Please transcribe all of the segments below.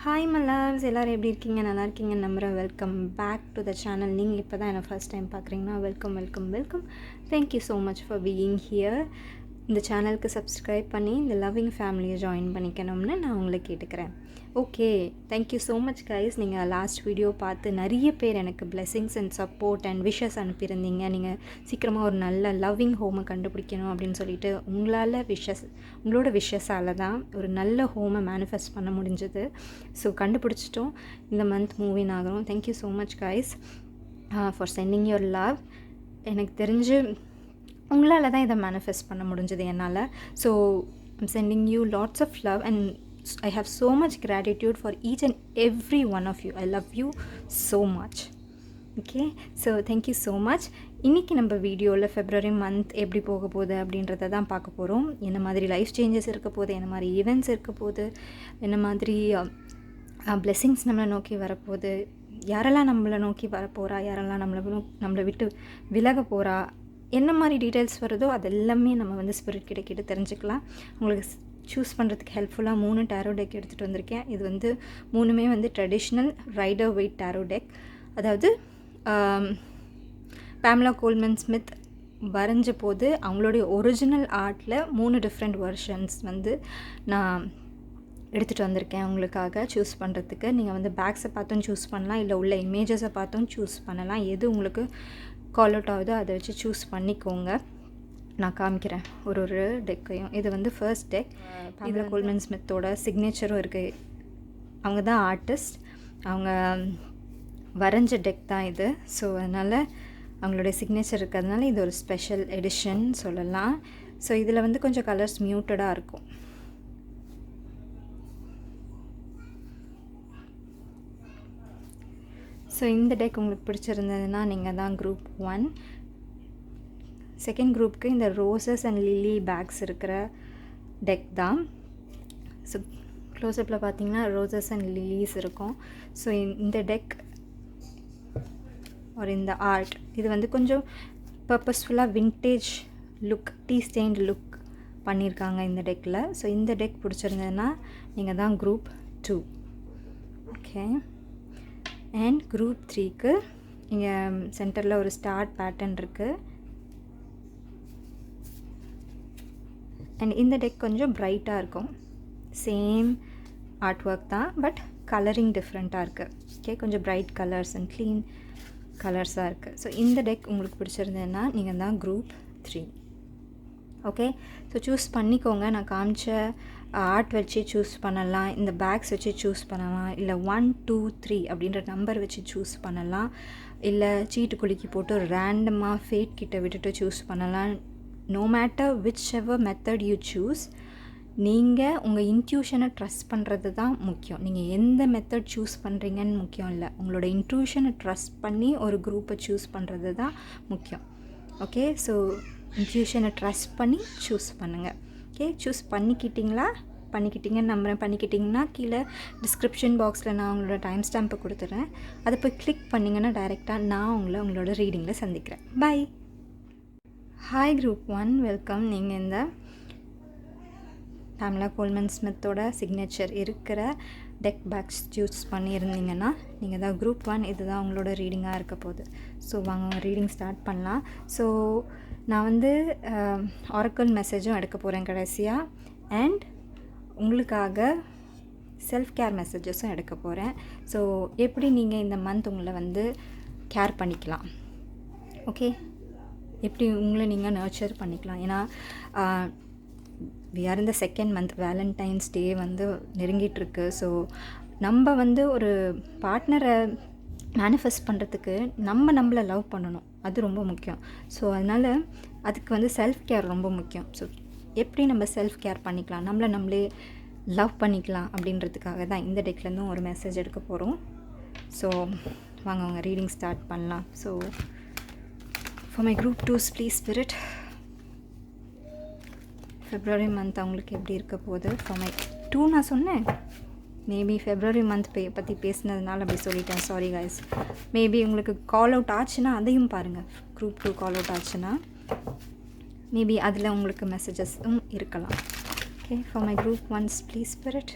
Hi my loves, எல்லோரும் எப்படி இருக்கீங்க? நல்லா இருக்கீங்க நம்புகிறேன். Welcome back to the channel. நீங்கள் இப்போ தான் என்னை ஃபர்ஸ்ட் டைம் பார்க்குறீங்கன்னா welcome. Thank you so much for being here. இந்த சேனலுக்கு சப்ஸ்கிரைப் பண்ணி இந்த லவ்விங் ஃபேமிலியை ஜாயின் பண்ணிக்கணும்னு நான் உங்களை கேட்டுக்கிறேன். Okay, thank you so much guys. நீங்கள் லாஸ்ட் வீடியோ பார்த்து நிறைய பேர் எனக்கு blessings and support and wishes அனுப்பியிருந்தீங்க. நீங்கள் சீக்கிரமாக ஒரு நல்ல லவ்விங் ஹோமை கண்டுபிடிக்கணும் அப்படின்னு சொல்லிட்டு உங்களோட விஷஸால் தான் ஒரு நல்ல ஹோமை மேனிஃபெஸ்ட் பண்ண முடிஞ்சது. ஸோ கண்டுபிடிச்சிட்டோம். இந்த மந்த் மூவின் ஆகிறோம். Thank you so much guys for sending your love. எனக்கு தெரிஞ்சு உங்களால் தான் இதை மேனிஃபெஸ்ட் பண்ண முடிஞ்சது என்னால். So I'm sending you lots of love and I have so much gratitude for each and every one of you. I love you so much. Okay, so thank you so much. இன்றைக்கி நம்ம வீடியோவில் February month எப்படி போக போகுது அப்படின்றத தான் பார்க்க போகிறோம். என்ன மாதிரி லைஃப் சேஞ்சஸ் இருக்க போகுது, என்ன மாதிரி ஈவெண்ட்ஸ் இருக்க போகுது, என்ன மாதிரி பிளெஸிங்ஸ் நம்மளை நோக்கி வரப்போகுது, யாரெல்லாம் நம்மளை நோக்கி வரப்போகிறா, யாரெல்லாம் நம்மளை விட்டு விலக போகிறா, என்ன மாதிரி டீட்டெயில்ஸ் வருதோ அதெல்லாமே நம்ம ஸ்பிரிட் கிட்ட தெரிஞ்சுக்கலாம். உங்களுக்கு சூஸ் பண்ணுறதுக்கு ஹெல்ப்ஃபுல்லாக 3 டேரோ டெக் எடுத்துகிட்டு வந்திருக்கேன். இது 3மே traditional rider Waite tarot deck. அதாவது பேம்லா கோல்மன் ஸ்மித் வரைஞ்ச போது அவங்களுடைய ஒரிஜினல் ஆர்ட்டில் 3 டிஃப்ரெண்ட் வெர்ஷன்ஸ் நான் எடுத்துகிட்டு வந்திருக்கேன் உங்களுக்காக சூஸ் பண்ணுறதுக்கு. நீங்கள் பேக்ஸை பார்த்தும் சூஸ் பண்ணலாம், இல்லை உள்ள இமேஜஸை பார்த்தும் சூஸ் பண்ணலாம். எது உங்களுக்கு கால் அவுட் ஆகுதோ அதை வச்சு சூஸ் பண்ணிக்கோங்க. நான் காமிக்கிறேன் ஒரு டெக்கையும். இது ஃபர்ஸ்ட் டெக். இதில் கோல்மன் ஸ்மித்தோட சிக்னேச்சரும் இருக்குது. அவங்க தான் ஆர்டிஸ்ட், அவங்க வரைஞ்ச டெக் தான் இது. ஸோ அதனால் அவங்களுடைய சிக்னேச்சர் இருக்கிறதுனால இது ஒரு ஸ்பெஷல் எடிஷன் சொல்லலாம். ஸோ இதில் கொஞ்சம் கலர்ஸ் மியூட்டடாக இருக்கும். ஸோ இந்த டெக் உங்களுக்கு பிடிச்சிருந்ததுன்னா நீங்கள் தான் குரூப் 1. செகண்ட் குரூப்புக்கு இந்த ரோசஸ் அண்ட் லில்லி பேக்ஸ் இருக்கிற டெக் தான். ஸோ க்ளோஸ்அப்பில் பார்த்தீங்கன்னா ரோசஸ் அண்ட் லில்லிஸ் இருக்கும். ஸோ இந்த டெக் ஒரு இந்த ஆர்ட் இது கொஞ்சம் பர்பஸ்ஃபுல்லாக vintage look, tea stained look பண்ணியிருக்காங்க இந்த டெக்கில். ஸோ இந்த டெக் பிடிச்சிருந்ததுன்னா நீங்கள் தான் குரூப் 2. ஓகே, அண்ட் குரூப் 3க்கு இங்கே சென்டரில் ஒரு ஸ்டார் பேட்டர்ன் இருக்குது. அண்ட் இந்த டெக் கொஞ்சம் ப்ரைட்டாக இருக்கும். சேம் ஆர்ட் ஒர்க் தான், பட் கலரிங் டிஃப்ரெண்ட்டாக இருக்குது. ஓகே, கொஞ்சம் ப்ரைட் கலர்ஸ் அண்ட் க்ளீன் கலர்ஸாக இருக்குது. ஸோ இந்த டெக் உங்களுக்கு பிடிச்சிருந்ததுன்னா நீங்கள் தான் குரூப் 3. ஓகே, ஸோ சூஸ் பண்ணிக்கோங்க. நான் காமிச்ச ஆர்ட் வச்சு சூஸ் பண்ணலாம், இந்த பேக்ஸ் வச்சு சூஸ் பண்ணலாம், இல்லை 1 2 3 அப்படின்ற நம்பர் வச்சு சூஸ் பண்ணலாம், இல்லை சீட்டு குலுக்கி போட்டு ரேண்டமாக ஃபேட் கிட்ட விட்டுட்டு சூஸ் பண்ணலாம். No matter whichever method you choose, நீங்கள் உங்கள் இன்ட்யூஷனை ட்ரஸ்ட் பண்ணுறது தான் முக்கியம். நீங்கள் எந்த மெத்தட் சூஸ் பண்ணுறீங்கன்னு முக்கியம் இல்லை, உங்களோட இன்ட்யூஷனை ட்ரஸ்ட் பண்ணி ஒரு குரூப்பை சூஸ் பண்ணுறது தான் முக்கியம். ஓகே, ஸோ இன்ட்யூஷனை ட்ரஸ்ட் பண்ணி சூஸ் பண்ணுங்கள். ஓகே, சூஸ் பண்ணிக்கிட்டீங்கன்னு நம்புகிறேன். பண்ணிக்கிட்டிங்கன்னா கீழே டிஸ்கிரிப்ஷன் பாக்ஸில் நான் உங்களோட டைம் ஸ்டாம்பை கொடுத்துட்றேன். அதை போய் கிளிக் பண்ணிங்கன்னா டைரெக்டாக நான் உங்களோட ரீடிங்கில் சந்திக்கிறேன். பை. Hi group 1, welcome. நீங்கள் இந்த பேம்லா கோல்மன் ஸ்மித்தோட சிக்னேச்சர் இருக்கிற டெக் பேக்ஸ் சூஸ் பண்ணியிருந்தீங்கன்னா நீங்கள் தான் குரூப் 1. இது தான் உங்களோட ரீடிங்காக இருக்க போகுது. ஸோ வாங்க ரீடிங் ஸ்டார்ட் பண்ணலாம். ஸோ நான் ஆரக்கிள் மெசேஜும் எடுக்க போகிறேன் கடைசியாக, அண்ட் உங்களுக்காக செல்ஃப் கேர் மெசேஜஸும் எடுக்க போகிறேன். ஸோ எப்படி நீங்கள் இந்த மந்த் உங்களை கேர் பண்ணிக்கலாம், ஓகே, எப்படி உங்களை நீங்கள் நர்ச்சர் பண்ணிக்கலாம். ஏன்னா வி ஆர் இந்த செகண்ட் மந்த், வேலண்டைன்ஸ் டே நெருங்கிட்டுருக்கு. ஸோ நம்ம ஒரு பார்ட்னரை மேனிஃபெஸ்ட் பண்ணுறதுக்கு நம்மளை லவ் பண்ணணும், அது ரொம்ப முக்கியம். ஸோ அதனால் அதுக்கு செல்ஃப் கேர் ரொம்ப முக்கியம். ஸோ எப்படி நம்ம செல்ஃப் கேர் பண்ணிக்கலாம், நம்மளே லவ் பண்ணிக்கலாம் அப்படின்றதுக்காக தான் இந்த டெக்லேருந்தும் ஒரு மெசேஜ் எடுக்க போகிறோம். ஸோ வாங்க ரீடிங் ஸ்டார்ட் பண்ணலாம். So for my group 2s, please spirit, February month அவங்களுக்கு எப்படி இருக்க போகுது. for my 2 நான் சொன்னேன், மேபி ஃபெப்ரவரி மந்த் பற்றி பேசினதுனால அப்படி சொல்லிட்டேன், சாரி கைஸ். மேபி உங்களுக்கு கால் அவுட் ஆச்சுன்னா அதையும் பாருங்கள். குரூப் 2 கால் அவுட் ஆச்சுன்னா மேபி அதில் உங்களுக்கு மெசேஜஸும் இருக்கலாம். Okay, for my group 1s, please spirit.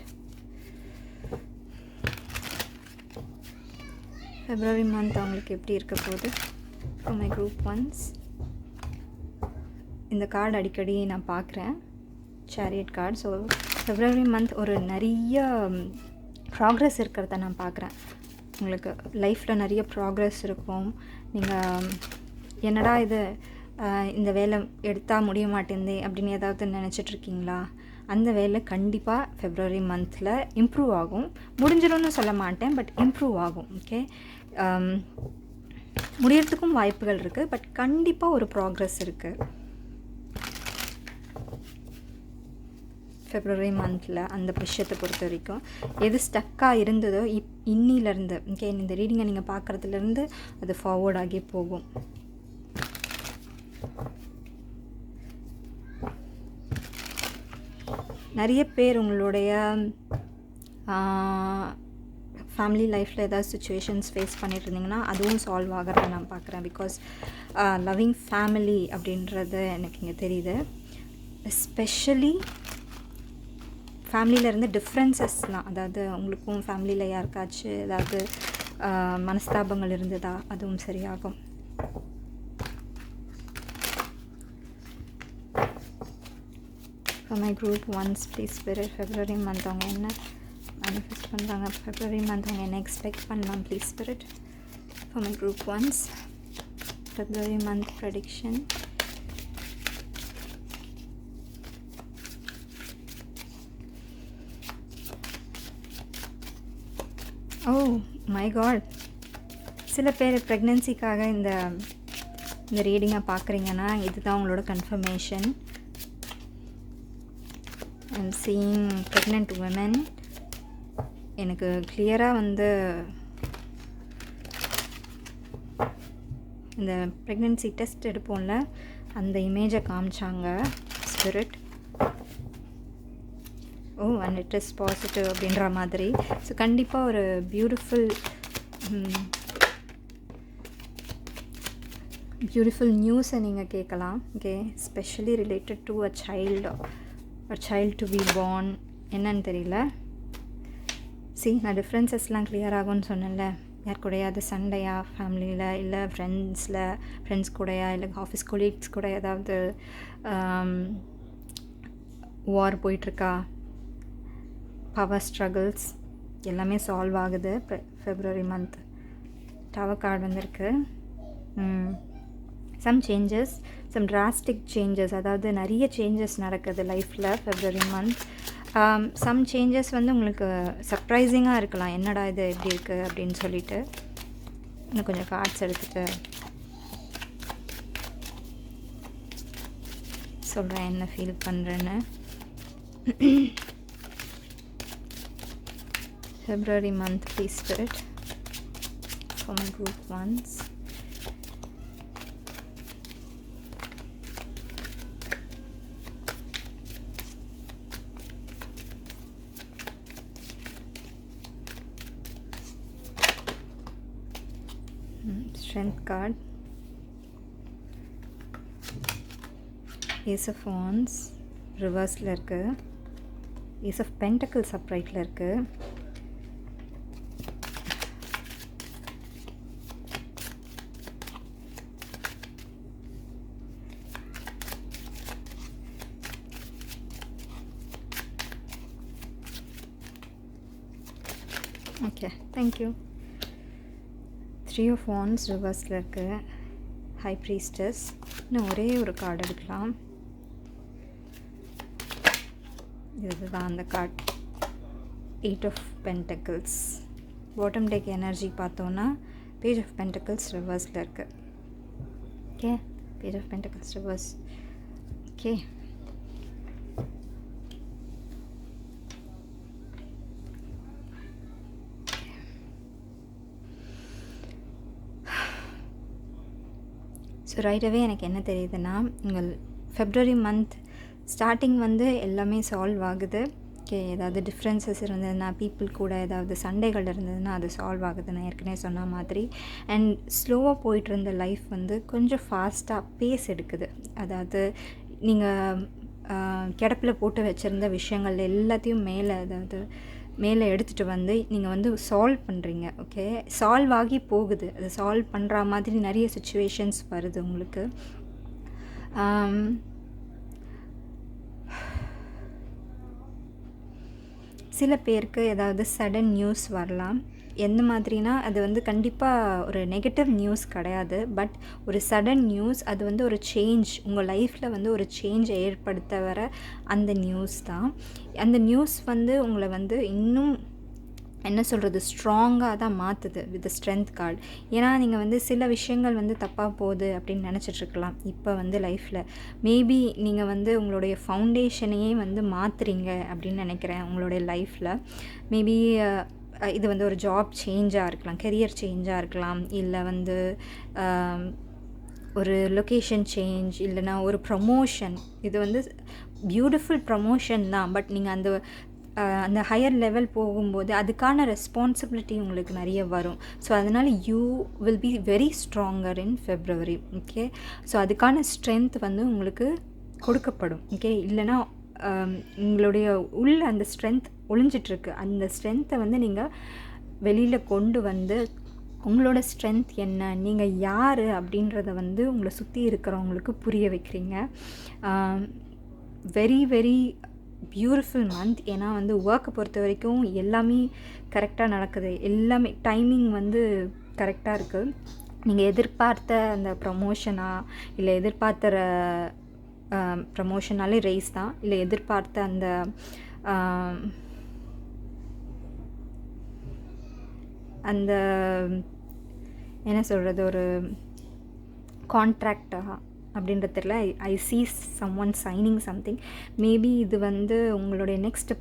February month அவங்களுக்கு எப்படி இருக்க போகுது ஃபார் மை குரூப் ஒன்ஸ். இந்த கார்டு அடிக்கடி நான் பார்க்குறேன், chariot card. So February month ஒரு நிறைய ப்ராக்ரெஸ் இருக்கிறத நான் பார்க்குறேன். உங்களுக்கு லைஃப்பில் நிறைய ப்ராக்ரெஸ் இருக்கும். நீங்கள் என்னடா இது இந்த வேலை எடுத்தால் முடிய மாட்டேங்குது அப்படின்னு ஏதாவது நினச்சிட்ருக்கீங்களா? அந்த வேலை கண்டிப்பாக ஃபெப்ரவரி மந்தில் இம்ப்ரூவ் ஆகும். முடிஞ்சிடும்னு சொல்ல மாட்டேன், பட் இம்ப்ரூவ் ஆகும். ஓகே, முடியறதுக்கும் வாய்ப்புகள் இருக்குது, பட் கண்டிப்பாக ஒரு ப்ராக்ரெஸ் இருக்குது ஃபெப்ரவரி மந்தில். அந்த விஷயத்தை பொறுத்த வரைக்கும் எது ஸ்டக்காக இருந்ததோ இன்னிலேருந்து, ஓகே, இந்த ரீடிங்கை நீங்கள் பார்க்குறதுலேருந்து அது ஃபார்வர்ட் ஆகி போகும். நிறைய பேர் உங்களுடைய ஃபேமிலி லைஃப்பில் ஏதாவது சுச்சுவேஷன்ஸ் ஃபேஸ் பண்ணிட்டு இருந்தீங்கன்னா அதுவும் சால்வ் ஆகிறத நான் பார்க்குறேன். பிகாஸ் லவ்விங் ஃபேமிலி அப்படின்றது எனக்கு இங்கே தெரியுது. எஸ்பெஷலி ஃபேமிலியில் இருந்து டிஃப்ரென்சஸ்லாம், அதாவது உங்களுக்கும் ஃபேமிலியில் யாருக்காச்சும் ஏதாவது மனஸ்தாபங்கள் இருந்ததா அதுவும் சரியாகும். For my group ones, please spirit, February month அவங்க என்ன manifest பண்ணுறாங்க, February month அவங்க என்ன எக்ஸ்பெக்ட் பண்ணலாம், please spirit. For my group ones, February month prediction. Oh my god, சில பேர் ப்ரெக்னென்சிக்காக இந்த ரீடிங்கை பார்க்குறீங்கன்னா இதுதான் உங்களோட confirmation. I'm seeing pregnant women. எனக்கு கிளியராக இந்த ப்ரெக்னென்சி டெஸ்ட் எடுப்போம்ல, அந்த இமேஜை காமிச்சாங்க spirit. And it is positive அப்படின்ற மாதிரி. ஸோ கண்டிப்பாக ஒரு பியூட்டிஃபுல் நியூஸை நீங்கள் கேட்கலாம். Okay, specially related to a child to be born. என்னன்னு தெரியல. நான் டிஃப்ரென்சஸ்லாம் கிளியர் ஆகும்னு சொன்னேன்ல. யார் கூடயாவது சண்டையா ஃபேமிலியில், இல்லை ஃப்ரெண்ட்ஸ் கூடயா, இல்லை ஆஃபீஸ் கொலீக்ஸ் கூட ஏதாவது வார் போயிட்டுருக்கா, பவர் ஸ்ட்ரகிள்ஸ் எல்லாமே சால்வ் ஆகுது ஃபெப்ரவரி மந்த். டவர் கார்டு வந்திருக்கு. Some changes, some drastic changes, அதாவது நிறைய சேஞ்சஸ் நடக்குது லைஃப்பில் ஃபெப்ரவரி மந்த். சம் சேஞ்சஸ் உங்களுக்கு சர்ப்ரைசிங்காக இருக்கலாம், என்னடா இது எப்படி இருக்குது அப்படின்னு சொல்லிட்டு. இன்னும் கொஞ்சம் கார்ட்ஸ் எடுத்துகிட்டு சொல்கிறேன் என்ன ஃபீல் பண்ணுறேன்னு. February month, please spirit, for my group ones. Strength card, Ace of Wands ரிவர்ஸில் இருக்குது, Ace of Pentacles அப்ரைட்டில் இருக்குது, ஓகே தேங்க்யூ. 3 of Wands ரிவர்ஸில் இருக்குது, ஹை ப்ரீஸ்டஸ். இன்னும் ஒரே ஒரு கார்டு எடுக்கலாம். இதுதான் அந்த card, 8 of Pentacles. Bottom deck energy பார்த்தோன்னா பேஜ் ஆஃப் பென்டக்கிள்ஸ் ரிவர்ஸில் இருக்குது. Okay, page of pentacles reverse. Okay, so ரைட்டாகவே எனக்கு என்ன தெரியுதுன்னா, உங்கள் ஃபெப்ரவரி மந்த் ஸ்டார்டிங் எல்லாமே சால்வ் ஆகுது. ஓகே, ஏதாவது டிஃப்ரென்சஸ் இருந்ததுன்னா, பீப்புள் கூட ஏதாவது சண்டைகள் இருந்ததுன்னா அது சால்வ் ஆகுது, நான் ஏற்கனவே சொன்ன மாதிரி. அண்ட் ஸ்லோவாக போயிட்டு இருந்த லைஃப் கொஞ்சம் ஃபாஸ்ட்டாக பேஸ் எடுக்குது. அதாவது நீங்கள் கிடப்பில் போட்டு வச்சுருந்த விஷயங்கள் எல்லாத்தையும் மேலே, அதாவது மேலே எடுத்துகிட்டு வந்து நீங்கள் வந்து சால்வ் பண்ணுறீங்க. ஓகே, சால்வ் ஆகி போகுது. அது சால்வ் பண்ணுற மாதிரி நிறைய சுச்சுவேஷன்ஸ் வருது உங்களுக்கு. சில பேருக்கு ஏதாவது சடன் நியூஸ் வரலாம். எந்த மாதிரினா, அது வந்து கண்டிப்பாக ஒரு நெகட்டிவ் நியூஸ் கிடையாது. பட் ஒரு சடன் நியூஸ், அது வந்து ஒரு சேஞ்ச், உங்கள் லைஃப்பில் வந்து ஒரு சேஞ்சை ஏற்படுத்த வர அந்த நியூஸ் தான். அந்த நியூஸ் வந்து உங்களை வந்து இன்னும் என்ன சொல்கிறது, ஸ்ட்ராங்காக தான் மாற்றுது வித் ஸ்ட்ரென்த் கார்டு. ஏன்னா நீங்கள் வந்து சில விஷயங்கள் வந்து தப்பாக போகுது அப்படின்னு நினச்சிட்ருக்கலாம் இப்போ வந்து லைஃப்பில். மேபி நீங்கள் வந்து உங்களுடைய ஃபவுண்டேஷனையே வந்து மாற்றுறீங்க அப்படின்னு நினைக்கிறேன் உங்களுடைய லைஃப்பில். மேபி இது வந்து ஒரு ஜாப் சேஞ்சாக இருக்கலாம், கெரியர் சேஞ்சாக இருக்கலாம், இல்லை வந்து ஒரு லொக்கேஷன் சேஞ்ச், இல்லைனா ஒரு ப்ரமோஷன். இது வந்து பியூட்டிஃபுல் ப்ரமோஷன் தான். பட் நீங்கள் அந்த ஹையர் லெவல் போகும்போது அதுக்கான ரெஸ்பான்சிபிலிட்டி உங்களுக்கு நிறைய வரும். ஸோ அதனால் you will be very stronger in February. Okay, so அதுக்கான ஸ்ட்ரென்த் வந்து உங்களுக்கு கொடுக்கப்படும். ஓகே, இல்லைனா உங்களுடைய உள்ள அந்த ஸ்ட்ரென்த் ஒளிஞ்சிட்ருக்கு. அந்த ஸ்ட்ரென்த்தை வந்து நீங்கள் வெளியில் கொண்டு வந்து உங்களோட ஸ்ட்ரென்த் என்ன, நீங்கள் யார் அப்படின்றத வந்து உங்களை சுற்றி இருக்கிறவங்களுக்கு புரிய வைக்கிறீங்க. Very very beautiful month. ஏன்னா வந்து ஒர்க்கை பொறுத்த வரைக்கும் எல்லாமே கரெக்டாக நடக்குது. எல்லாமே டைமிங் வந்து கரெக்டாக இருக்குது. நீங்கள் எதிர்பார்த்த அந்த ப்ரமோஷனா, இல்லை எதிர்பார்த்த ப்ரமோஷனாலே ரைஸ் தான், இல்லை எதிர்பார்த்த அந்த என்ன சொல்கிறது, ஒரு கான்ட்ராக்டாக அப்படின்றது தெரியல. ஐ சீ சம்ஒன் சைனிங் சம்திங். மேபி இது வந்து உங்களுடைய நெக்ஸ்ட்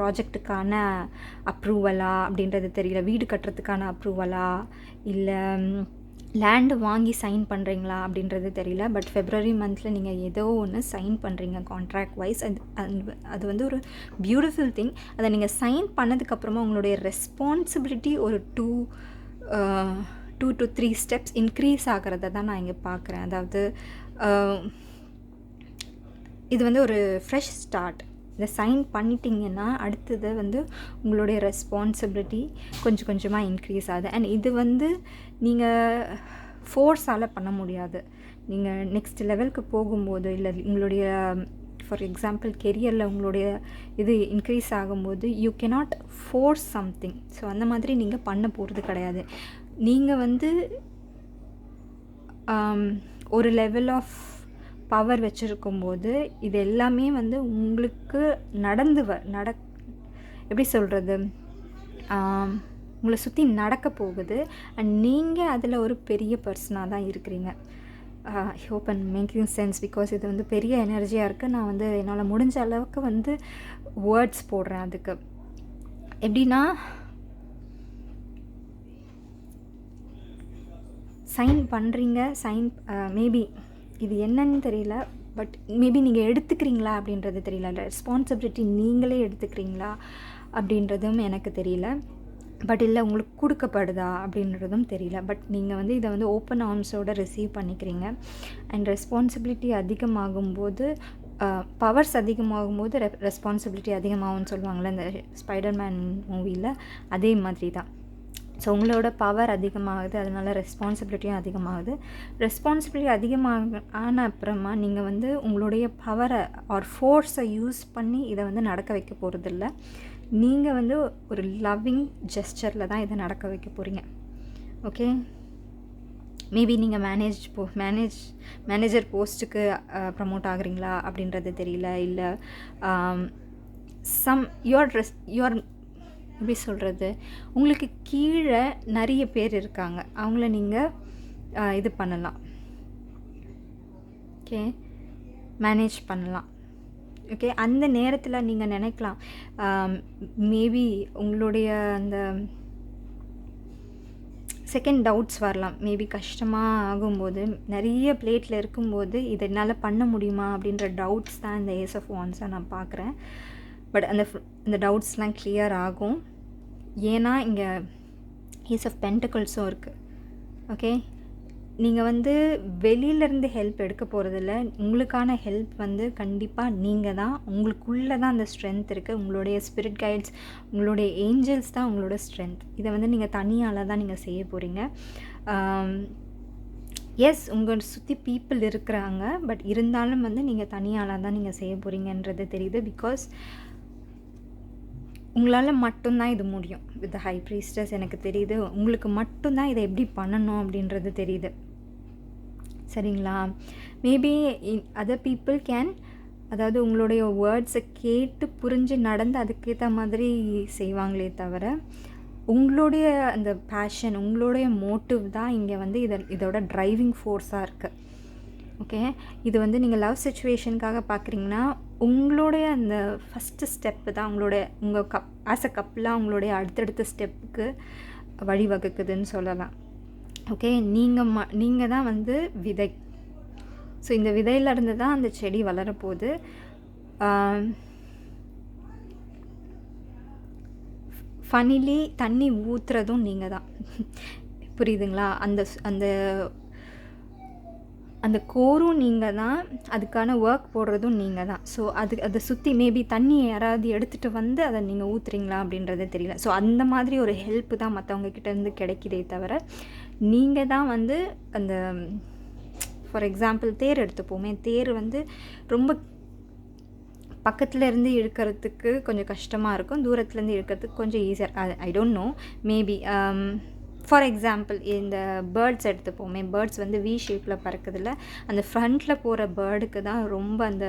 ப்ராஜெக்ட்டுக்கான அப்ரூவலா அப்படின்றது தெரியல. வீடு கட்டுறதுக்கான அப்ரூவலா, இல்லை லேண்டு வாங்கி சைன் பண்ணுறீங்களா அப்படின்றது தெரியல. பட் ஃபெப்ரவரி மந்தில் நீங்கள் ஏதோ ஒன்று சைன் பண்ணுறீங்க கான்ட்ராக்ட் வைஸ். அது வந்து ஒரு பியூட்டிஃபுல் திங். அதை நீங்கள் சைன் பண்ணதுக்கப்புறமா உங்களுடைய ரெஸ்பான்சிபிலிட்டி ஒரு 2 to 3 ஸ்டெப்ஸ் இன்க்ரீஸ் ஆகிறத தான் நான் இங்கே பார்க்குறேன். அதாவது இது வந்து ஒரு ஃப்ரெஷ் ஸ்டார்ட். இதை சைன் பண்ணிட்டீங்கன்னா அடுத்தது வந்து உங்களுடைய ரெஸ்பான்சிபிலிட்டி கொஞ்சம் கொஞ்சமாக இன்க்ரீஸ் ஆகுது. அண்ட் இது வந்து நீங்கள் ஃபோர்ஸால் பண்ண முடியாது. நீங்கள் நெக்ஸ்ட் லெவலுக்கு போகும்போது, இல்லை உங்களுடைய ஃபார் எக்ஸாம்பிள் கெரியரில் உங்களுடைய இது இன்க்ரீஸ் ஆகும்போது you cannot force something. So அந்த மாதிரி நீங்கள் பண்ண போகிறது கிடையாது. நீங்கள் வந்து ஒரு லெவல் ஆஃப் பவர் வச்சுருக்கும்போது இது எல்லாமே வந்து உங்களுக்கு எப்படி சொல்கிறது, உங்களை சுற்றி நடக்க போகுது. அண்ட் நீங்கள் அதில் ஒரு பெரிய பர்சனாக தான் இருக்கிறீங்க. Hope and making sense. Because இது வந்து பெரிய எனர்ஜியாக இருக்குது. நான் வந்து என்னால் முடிஞ்ச அளவுக்கு வந்து வேர்ட்ஸ் போடுறேன் அதுக்கு. எப்படின்னா, சைன் பண்ணுறீங்க, மேபி இது என்னன்னு தெரியல. பட் மேபி நீங்கள் எடுத்துக்கிறீங்களா அப்படின்றது தெரியல. ரெஸ்பான்சிபிலிட்டி நீங்களே எடுத்துக்கிறீங்களா அப்படின்றதும் எனக்கு தெரியல. பட் இல்லை உங்களுக்கு கொடுக்கப்படுதா அப்படின்றதும் தெரியல. பட் நீங்கள் வந்து இதை வந்து ஓப்பன் ஆர்ம்ஸோடு ரிசீவ் பண்ணிக்கிறீங்க. அண்ட் ரெஸ்பான்சிபிலிட்டி அதிகமாகும்போது, பவர்ஸ் அதிகமாகும்போது ரெஸ்பான்சிபிலிட்டி அதிகமாகும்னு சொல்லுவாங்கள்ல இந்த ஸ்பைடர்மேன் மூவியில், அதே மாதிரி தான். ஸோ உங்களோட பவர் அதிகமாகுது, அதனால ரெஸ்பான்சிபிலிட்டியும் அதிகமாகுது. ரெஸ்பான்சிபிலிட்டி ஆன அப்புறமா நீங்கள் வந்து உங்களுடைய பவரை ஆர் ஃபோர்ஸை யூஸ் பண்ணி இதை வந்து நடக்க வைக்க போகிறதில்ல. நீங்கள் வந்து ஒரு லவ்விங் ஜெஸ்டரில் தான் இதை நடக்க வைக்க போகிறீங்க. ஓகே, மேபி நீங்கள் மேனேஜர் போஸ்ட்டுக்கு ப்ரமோட் ஆகுறீங்களா அப்படின்றது தெரியல. இல்லை யுவர் எப்படி சொல்கிறது, உங்களுக்கு கீழே நிறைய பேர் இருக்காங்க, அவங்கள நீங்கள் இது பண்ணலாம். ஓகே, மேனேஜ் பண்ணலாம். ஓகே, அந்த நேரத்தில் நீங்கள் நினைக்கலாம், மேபி உங்களுடைய அந்த செகண்ட் டவுட்ஸ் வரலாம். மேபி கஷ்டமாக ஆகும்போது, நிறைய பிளேட்டில் இருக்கும்போது இதை என்னால் பண்ண முடியுமா அப்படின்ற டவுட்ஸ் தான் இந்த ஏஸ் ஆஃப் வான்ஸாக நான் பார்க்குறேன். பட் அந்த டவுட்ஸ்லாம் கிளியர் ஆகும். ஏன்னா இங்கே ஏஸ் ஆஃப் பென்டக்கிள்ஸும் இருக்குது. ஓகே, நீங்கள் வந்து வெளியிலேருந்து ஹெல்ப் எடுக்க போகிறதில்ல. உங்களுக்கான ஹெல்ப் வந்து கண்டிப்பாக நீங்கள் தான். உங்களுக்குள்ளே தான் அந்த ஸ்ட்ரென்த் இருக்குது. உங்களுடைய ஸ்பிரிட் கைட்ஸ், உங்களுடைய ஏஞ்சல்ஸ் தான் உங்களோட ஸ்ட்ரென்த். இதை வந்து நீங்கள் தனியால் தான் நீங்கள் செய்ய போகிறீங்க. எஸ், உங்களை சுற்றி பீப்புள் இருக்கிறாங்க. பட் இருந்தாலும் வந்து நீங்கள் தனியால் தான் நீங்கள் செய்ய போகிறீங்கன்றது தெரியுது. பிகாஸ் உங்களால் மட்டும்தான் இது முடியும். வித் ஹை ப்ரீஸ்டர்ஸ் எனக்கு தெரியுது. உங்களுக்கு மட்டும்தான் இதை எப்படி பண்ணணும் அப்படின்றது தெரியுது. சரிங்களா? மேபி அதர் பீப்புள் கேன், அதாவது உங்களுடைய வேர்ட்ஸை கேட்டு புரிஞ்சு நடந்து அதுக்கேற்ற மாதிரி செய்வாங்களே தவிர, உங்களுடைய அந்த பேஷன், உங்களுடைய மோட்டிவ் தான் இங்கே வந்து இதோட ட்ரைவிங் ஃபோர்ஸாக இருக்குது. ஓகே, இது வந்து நீங்கள் லவ் சிச்சுவேஷனுக்காக பார்க்குறீங்கன்னா உங்களுடைய அந்த ஃபஸ்ட்டு ஸ்டெப்பு தான் உங்கள் ஆஸ் அ கப்பலாக உங்களுடைய அடுத்தடுத்த ஸ்டெப்புக்கு வழிவகுக்குதுன்னு சொல்லலாம். ஓகே, நீங்கள் தான் வந்து விதை. ஸோ இந்த விதையிலேருந்து தான் அந்த செடி வளரப்போகுது. ஃபனிலி தண்ணி ஊற்றுறதும் நீங்கள் தான். புரியுதுங்களா? அந்த அந்த அந்த கோரும் நீங்கள் தான், அதுக்கான ஒர்க் போடுறதும் நீங்கள் தான். ஸோ அதை சுற்றி மேபி தண்ணியை யாராவது எடுத்துகிட்டு வந்து அதை நீங்கள் ஊற்றுறீங்களா அப்படின்றதே தெரியல. ஸோ அந்த மாதிரி ஒரு ஹெல்ப்பு தான் மற்றவங்க கிட்டேருந்து கிடைக்கிதே தவிர, நீங்கள் தான் வந்து அந்த ஃபார் எக்ஸாம்பிள் தேர் எடுத்துப்போமே. தேர் வந்து ரொம்ப பக்கத்தில் இருந்து இழுக்கிறதுக்கு கொஞ்சம் கஷ்டமாக இருக்கும், தூரத்துலேருந்து இழுக்கிறதுக்கு கொஞ்சம் ஈஸியாக. I don't know, maybe for example இந்த பேர்ட்ஸ் எடுத்துப்போமே. பேர்ட்ஸ் வந்து வி ஷேப்பில் பறக்குதில்ல, அந்த ஃப்ரண்ட்டில் போகிற பேர்டுக்கு தான் ரொம்ப அந்த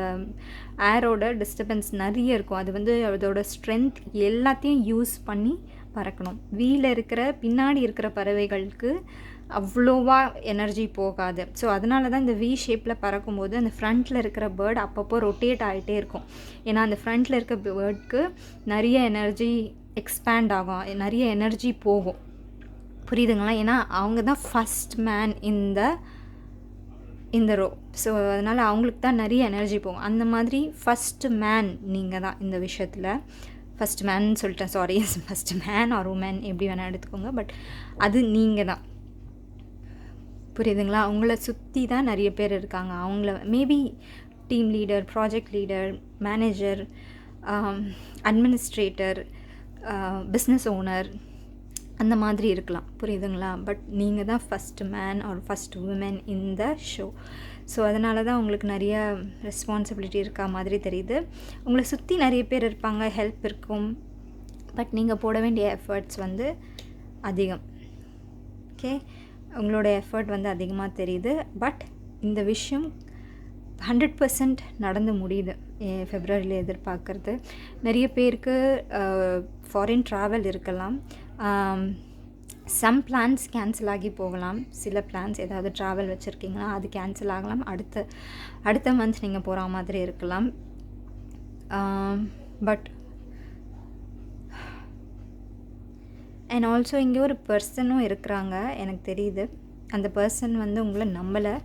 ஏரோட டிஸ்டர்பன்ஸ் நிறைய இருக்கும். அது வந்து அதோட ஸ்ட்ரென்த் எல்லாத்தையும் யூஸ் பண்ணி பறக்கணும். வீல இருக்கிற பின்னாடி இருக்கிற பறவைகளுக்கு அவ்வளோவா எனர்ஜி போகாது. ஸோ அதனால தான் இந்த வி ஷேப்பில் பறக்கும்போது அந்த ஃப்ரண்ட்டில் இருக்கிற பேர்டு அப்பப்போ ரொட்டேட் ஆகிட்டே இருக்கும். ஏன்னா அந்த ஃப்ரண்ட்டில் இருக்க பேர்டுக்கு நிறைய எனர்ஜி எக்ஸ்பேண்ட் ஆகும், நிறைய எனர்ஜி போகும். புரியுதுங்களா? ஏன்னா அவங்க தான் ஃபஸ்ட் மேன் இந்த ரோ. ஸோ அதனால் அவங்களுக்கு தான் நிறைய எனர்ஜி போகும். அந்த மாதிரி ஃபஸ்ட்டு மேன் நீங்கள் தான் இந்த விஷயத்தில். ஃபஸ்ட் மேன் சொல்லிட்டேன், sorry. First man or woman எப்படி வேணால் எடுத்துக்கோங்க. பட் அது நீங்கள் தான். புரியுதுங்களா? உங்களை சுற்றி தான் நிறைய பேர் இருக்காங்க. அவங்கள maybe team leader, project leader, manager, administrator, business owner, அந்த மாதிரி இருக்கலாம். புரியுதுங்களா? பட் நீங்கள் தான் first man or first woman இந்த ஷோ. ஸோ அதனால தான் உங்களுக்கு நிறைய ரெஸ்பான்சிபிலிட்டி இருக்கா மாதிரி தெரியுது. உங்களை சுற்றி நிறைய பேர் இருப்பாங்க, ஹெல்ப் இருக்கும். பட் நீங்கள் போட வேண்டிய எஃபர்ட்ஸ் வந்து அதிகம். ஓகே, உங்களோட எஃபர்ட் வந்து அதிகமாக தெரியுது. பட் இந்த விஷயம் 100% நடந்து முடியுது. ஃபெப்ரவரியில் எதிர்பார்க்குறது. நிறைய பேருக்கு ஃபாரின் ட்ராவல் இருக்கலாம். சம் பிளான்ஸ் கேன்சல் ஆகி போகலாம். சில பிளான்ஸ் ஏதாவது ட்ராவல் வச்சுருக்கீங்கன்னா அது கேன்சல் ஆகலாம். அடுத்த மந்த் நீங்கள் போகிற மாதிரி இருக்கலாம். பட் அண்ட் ஆல்சோ இங்கே ஒரு பர்சனும் இருக்கிறாங்க எனக்கு தெரியுது. அந்த பர்சன் வந்து உங்களை நம்பலை.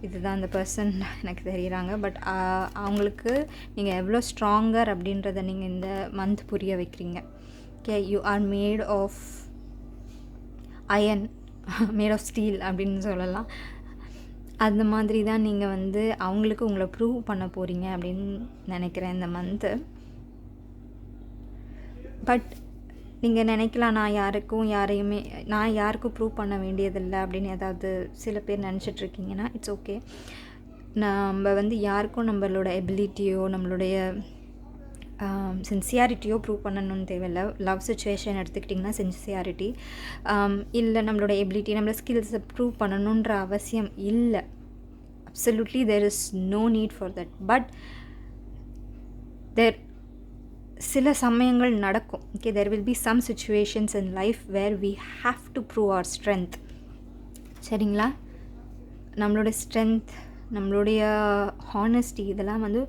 இதுதான் அந்த பர்சன் எனக்கு தெரியுறாங்க. பட் அவங்களுக்கு நீங்கள் எவ்வளோ ஸ்ட்ராங்கர் அப்படின்றத நீங்கள் இந்த மந்த் புரிய வைக்கிறீங்க. Okay, you are made of iron, made of steel அப்படின்னு சொல்லலாம். அந்த மாதிரி தான் நீங்கள் வந்து அவங்களுக்கு உங்களை ப்ரூவ் பண்ண போகிறீங்க அப்படின்னு நினைக்கிறேன் இந்த மந்த்து. பட் நீங்கள் நினைக்கலாம், நான் யாருக்கும் ப்ரூவ் பண்ண வேண்டியதில்லை அப்படின்னு ஏதாவது சில பேர் நினச்சிட்ருக்கீங்கன்னா இட்ஸ் ஓகே. நம்ம வந்து யாருக்கும் நம்மளோட எபிலிட்டியோ நம்மளுடைய சின்சியாரிட்டியோ ப்ரூவ் பண்ணணும்னு தேவையில்லை. லவ் சிச்சுவேஷன் எடுத்துக்கிட்டிங்கன்னா சின்சியாரிட்டி இல்லை, நம்மளோட எபிலிட்டி, நம்மளோட ஸ்கில்ஸை ப்ரூவ் பண்ணணுன்ற அவசியம் இல்லை. Absolutely there is no need for that. But சில சமயங்கள் நடக்கும். Okay, there will be some situations in life where we have to prove our strength. சரிங்களா? நம்மளோட ஸ்ட்ரென்த், நம்மளுடைய ஹானஸ்டி இதெல்லாம் வந்து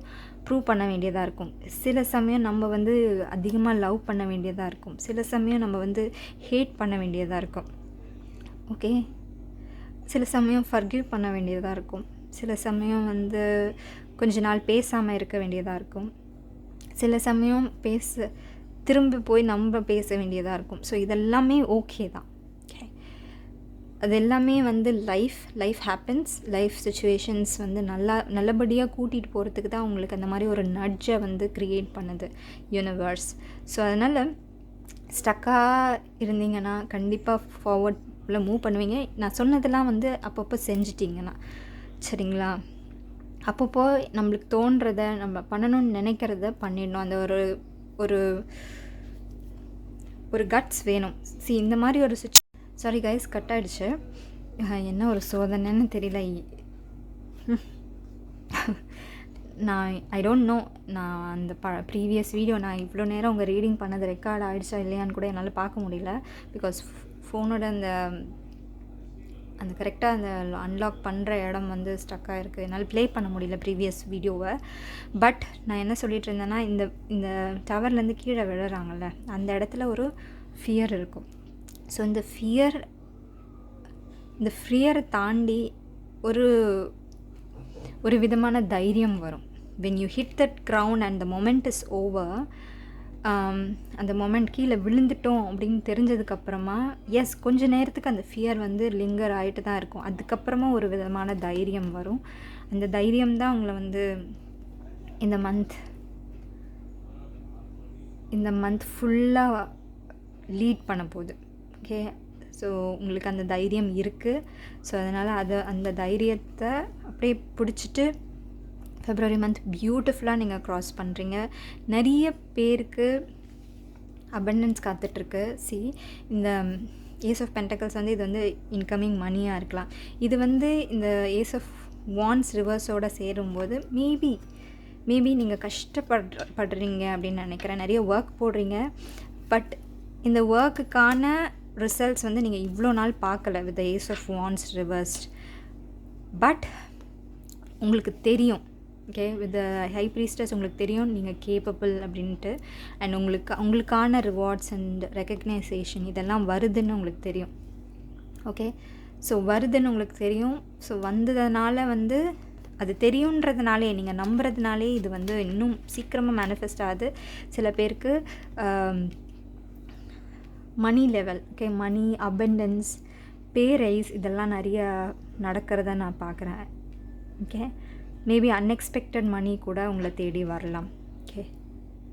ப்ரூவ் பண்ண வேண்டியதாக இருக்கும். சில சமயம் நம்ம வந்து அதிகமாக லவ் பண்ண வேண்டியதாக இருக்கும். சில சமயம் நம்ம வந்து ஹேட் பண்ண வேண்டியதாக இருக்கும். ஓகே, சில சமயம் ஃபர்கிவ் பண்ண வேண்டியதாக இருக்கும். சில சமயம் வந்து கொஞ்ச நாள் பேசாமல் இருக்க வேண்டியதாக இருக்கும். சில சமயம் திரும்ப போய் நம்ம பேச வேண்டியதாக இருக்கும். ஸோ இதெல்லாமே ஓகே தான். ஓகே, அது எல்லாமே வந்து லைஃப் ஹேப்பன்ஸ், லைஃப் சிச்சுவேஷன்ஸ் வந்து நல்லபடியாக கூட்டிகிட்டு போகிறதுக்கு தான் உங்களுக்கு அந்த மாதிரி ஒரு நட்ஜை வந்து க்ரியேட் பண்ணுது யூனிவர்ஸ். ஸோ அதனால் ஸ்டக்காக இருந்தீங்கன்னா கண்டிப்பாக ஃபார்வர்டில் மூவ் பண்ணுவீங்க. நான் சொன்னதெல்லாம் வந்து அப்பப்போ செஞ்சிட்டிங்கன்னா சரிங்களா. அப்பப்போ நம்மளுக்கு தோன்றதை நம்ம பண்ணணும்னு நினைக்கிறத பண்ணிடணும். அந்த ஒரு ஒரு கட்ஸ் வேணும். இந்த மாதிரி ஒரு சாரி கைஸ், கட் ஆகிடுச்சு. என்ன ஒரு சோதனைன்னு தெரியல. நான் ஐ டோன்ட் நோ, நான் அந்த ப்ரீவியஸ் வீடியோ நான் இவ்வளோ நேரம் உங்கள் ரீடிங் பண்ணது ரெக்கார்ட் ஆகிடுச்சா இல்லையான்னு கூட என்னால் பார்க்க முடியல. பிகாஸ் ஃபோனோட அந்த கரெக்டாக அந்த அன்லாக் பண்ணுற இடம் வந்து ஸ்டக்காக இருக்குது. என்னால் ப்ளே பண்ண முடியல ப்ரீவியஸ் வீடியோவை. பட் நான் என்ன சொல்லிகிட்டு இருந்தேன்னா, இந்த டவர்லேருந்து கீழே விழுறாங்கல்ல, அந்த இடத்துல ஒரு ஃபியர் இருக்கும். ஸோ இந்த ஃபியரை தாண்டி ஒரு விதமான தைரியம் வரும். when you hit that ground and the moment is over, அந்த மொமெண்ட் கீழே விழுந்துட்டோம் அப்படின்னு தெரிஞ்சதுக்கப்புறமா எஸ் கொஞ்ச நேரத்துக்கு அந்த ஃபியர் வந்து லிங்கர் ஆகிட்டு தான் இருக்கும். அதுக்கப்புறமா ஒரு விதமான தைரியம் வரும். அந்த தைரியம் தான் உங்களை வந்து இந்த மந்த் ஃபுல்லாக லீட் பண்ண போகுது. ஓகே, ஸோ உங்களுக்கு அந்த தைரியம் இருக்குது. ஸோ அதனால் அந்த தைரியத்தை அப்படியே பிடிச்சிட்டு ஃபெப்ரவரி மந்த் பியூட்டிஃபுல்லாக நீங்கள் க்ராஸ் பண்ணுறீங்க. நிறைய பேருக்கு அபண்டன்ஸ் காத்துட்ருக்கு. இந்த ஏஸ் ஆஃப் பென்டக்கிள்ஸ் வந்து இது வந்து இன்கமிங் மணியாக இருக்கலாம். இது வந்து இந்த ஏஸ் ஆஃப் வான்ஸ் ரிவர்ஸோடு சேரும்போது மேபி நீங்கள் கஷ்டப்படுறீங்க அப்படின்னு நினைக்கிறேன். நிறைய ஒர்க் போடுறீங்க. பட் இந்த ஒர்க்குக்கான ரிசல்ட்ஸ் வந்து நீங்கள் இவ்வளோ நாள் பார்க்கல with ace of wands reversed. But உங்களுக்கு தெரியும், ஓகே, வித் ஹை ப்ரீஸ்டர்ஸ் உங்களுக்கு தெரியும் நீங்கள் கேப்பபிள் அப்படின்ட்டு. அண்ட் உங்களுக்கான ரிவார்ட்ஸ் அண்ட் ரெக்கக்னைசேஷன் இதெல்லாம் வருதுன்னு உங்களுக்கு தெரியும். ஓகே, ஸோ வருதுன்னு உங்களுக்கு தெரியும். ஸோ வந்ததுனால வந்து அது தெரியுன்றதுனாலே, நீங்கள் நம்புறதுனாலே இது வந்து இன்னும் சீக்கிரமாக மேனிஃபெஸ்ட் ஆகுது. சில பேருக்கு மணி லெவல், ஓகே, மணி அபண்டன்ஸ், பே ரைஸ் இதெல்லாம் நிறைய நடக்கிறத நான் பார்க்குறேன். ஓகே, மேபி அன்எக்ஸ்பெக்டட் மணி கூட உங்களை தேடி வரலாம். ஓகே,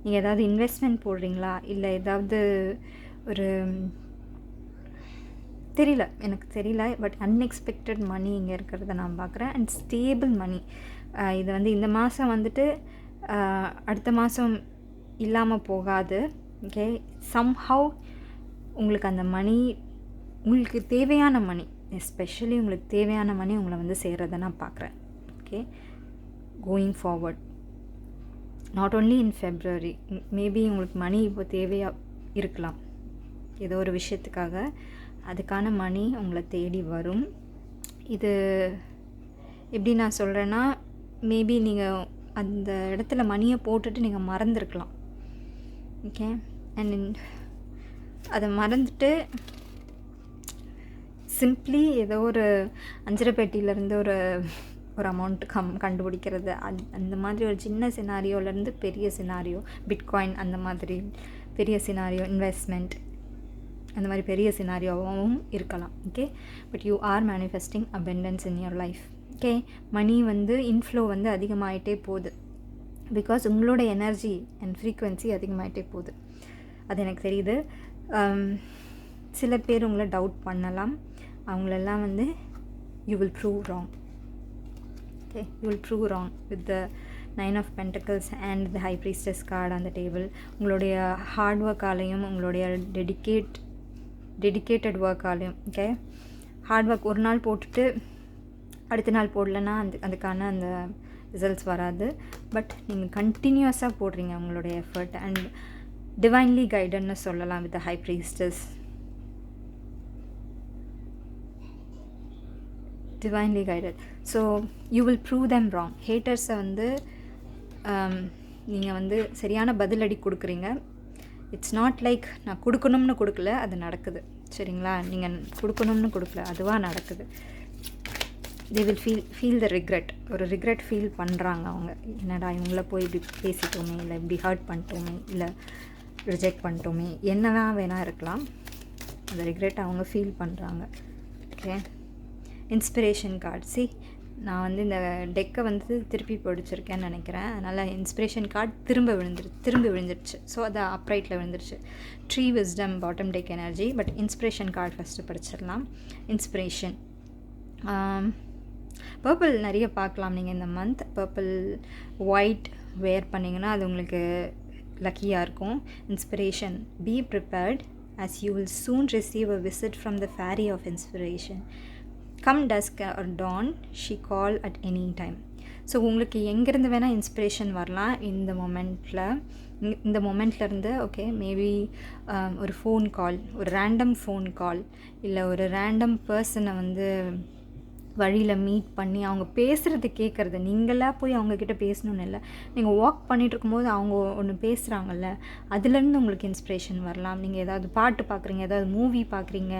நீங்கள் ஏதாவது இன்வெஸ்ட்மெண்ட் போடுறீங்களா, இல்லை ஏதாவது ஒரு எனக்கு தெரியல, பட் அன்எக்ஸ்பெக்டட் மணி இங்கே இருக்கிறத நான் பார்க்குறேன். அண்ட் ஸ்டேபிள் மணி, இது வந்து இந்த மாதம் வந்துட்டு அடுத்த மாதம் இல்லாமல் போகாது. ஓகே, சம்ஹவ் உங்களுக்கு அந்த மணி, உங்களுக்கு தேவையான மணி, எஸ்பெஷலி உங்களுக்கு தேவையான மணி உங்களை வந்து சேர்றதை நான் பார்க்குறேன். Okay, going forward, not only in February, maybe உங்களுக்கு மணி இப்போ தேவையாக இருக்கலாம் ஏதோ ஒரு விஷயத்துக்காக. அதுக்கான மணி உங்களை தேடி வரும். இது எப்படி நான் சொல்கிறேன்னா, மேபி நீங்கள் அந்த இடத்துல மணியை போட்டுட்டு நீங்கள் மறந்துருக்கலாம். ஓகே, அண்ட் அதை மறந்துட்டு சிம்ப்ளி ஏதோ ஒரு அஞ்சரைப்பேட்டியிலேருந்து ஒரு அமௌண்ட் கண்டுபிடிக்கிறது, அந்த மாதிரி ஒரு சின்ன சினாரியோலேருந்து பெரிய சினாரியோ, பிட்காயின் அந்த மாதிரி பெரிய சினாரியோ, இன்வெஸ்ட்மெண்ட் அந்த மாதிரி பெரிய சினாரியோவும் இருக்கலாம். Okay, but you are manifesting abundance in your life. Okay, money வந்து இன்ஃப்ளோ வந்து அதிகமாகிட்டே போகுது. பிகாஸ் உங்களோட எனர்ஜி அண்ட் ஃப்ரீக்குவென்சி அதிகமாகிட்டே போகுது. அது எனக்கு தெரியுது. சில பேர் உங்களை டவுட் பண்ணலாம். அவங்களெல்லாம் வந்து you will prove wrong. Okay, you will prove wrong with the 9 of Pentacles and the High Priestess card on the table. உங்களுடைய ஹார்ட் ஒர்க்காலையும் உங்களுடைய டெடிக்கேட்டட் ஒர்க்காலையும், ஓகே, ஹார்ட் ஒர்க் ஒரு நாள் போட்டுட்டு அடுத்த நாள் போடலைன்னா அதுக்கான அந்த ரிசல்ட்ஸ் வராது. பட் நீங்கள் கண்டினியூஸாக போடுறீங்க உங்களுடைய எஃபர்ட். அண்ட் டிவைன்லி கைடட்னு சொல்லலாம் with the high priestess. Divinely guided. So you will prove them wrong. ஹேட்டர்ஸை வந்து நீங்கள் வந்து சரியான பதிலடி கொடுக்குறீங்க. இட்ஸ் நாட் லைக் நான் கொடுக்கணும்னு கொடுக்கல, அது நடக்குது. சரிங்களா, நீங்கள் கொடுக்கணும்னு கொடுக்கல, அதுவாக நடக்குது. They will feel the regret. ஒரு ரிக்ரெட் ஃபீல் பண்ணுறாங்க அவங்க. என்னடா இவங்கள போய் இப்படி பேசிட்டோமே, இல்லை இப்படி ஹர்ட் பண்ணிட்டோமே, இல்லை ரிஜெக்ட் பண்ணிட்டோமே, என்னதான் வேணால் இருக்கலாம். அந்த ரிக்ரெட் அவங்க ஃபீல் பண்ணுறாங்க. Okay, inspiration card. சி, நான் வந்து இந்த டெக்கை வந்து திருப்பி படிச்சிருக்கேன்னு நினைக்கிறேன். அதனால் இன்ஸ்பிரேஷன் கார்டு திரும்பி விழுந்துருச்சு. ஸோ அது அப்ரைட்டில் விழுந்துருச்சு. Tree wisdom bottom deck energy. But inspiration card first படிச்சிடலாம். இன்ஸ்பிரேஷன் பர்பிள் நிறைய பார்க்கலாம் நீங்கள் இந்த மந்த். பர்பிள் ஒயிட் வேர் பண்ணிங்கன்னா அது உங்களுக்கு லக்கியாக இருக்கும். Inspiration, be prepared as you will soon receive a visit from the fairy of inspiration. Come dusk or dawn, she call at any time. So உங்களுக்கு எங்கேருந்து வேணால் இன்ஸ்பிரேஷன் வரலாம் இந்த மொமெண்ட்லேருந்து. ஓகே, மேபி ஒரு ஃபோன் கால், ஒரு ரேண்டம் ஃபோன் கால், இல்லை ஒரு random பர்சனை வந்து வழியில் மீட் பண்ணி அவங்க பேசுகிறது கேட்குறது. நீங்களாக போய் அவங்கக்கிட்ட பேசணுன்னு இல்லை, நீங்கள் வாக் பண்ணிகிட்டு இருக்கும்போது அவங்க ஒன்று பேசுகிறாங்கல்ல, அதுலேருந்து உங்களுக்கு இன்ஸ்பிரேஷன் வரலாம். நீங்கள் ஏதாவது பாட்டு பார்க்குறீங்க, ஏதாவது மூவி பார்க்குறீங்க,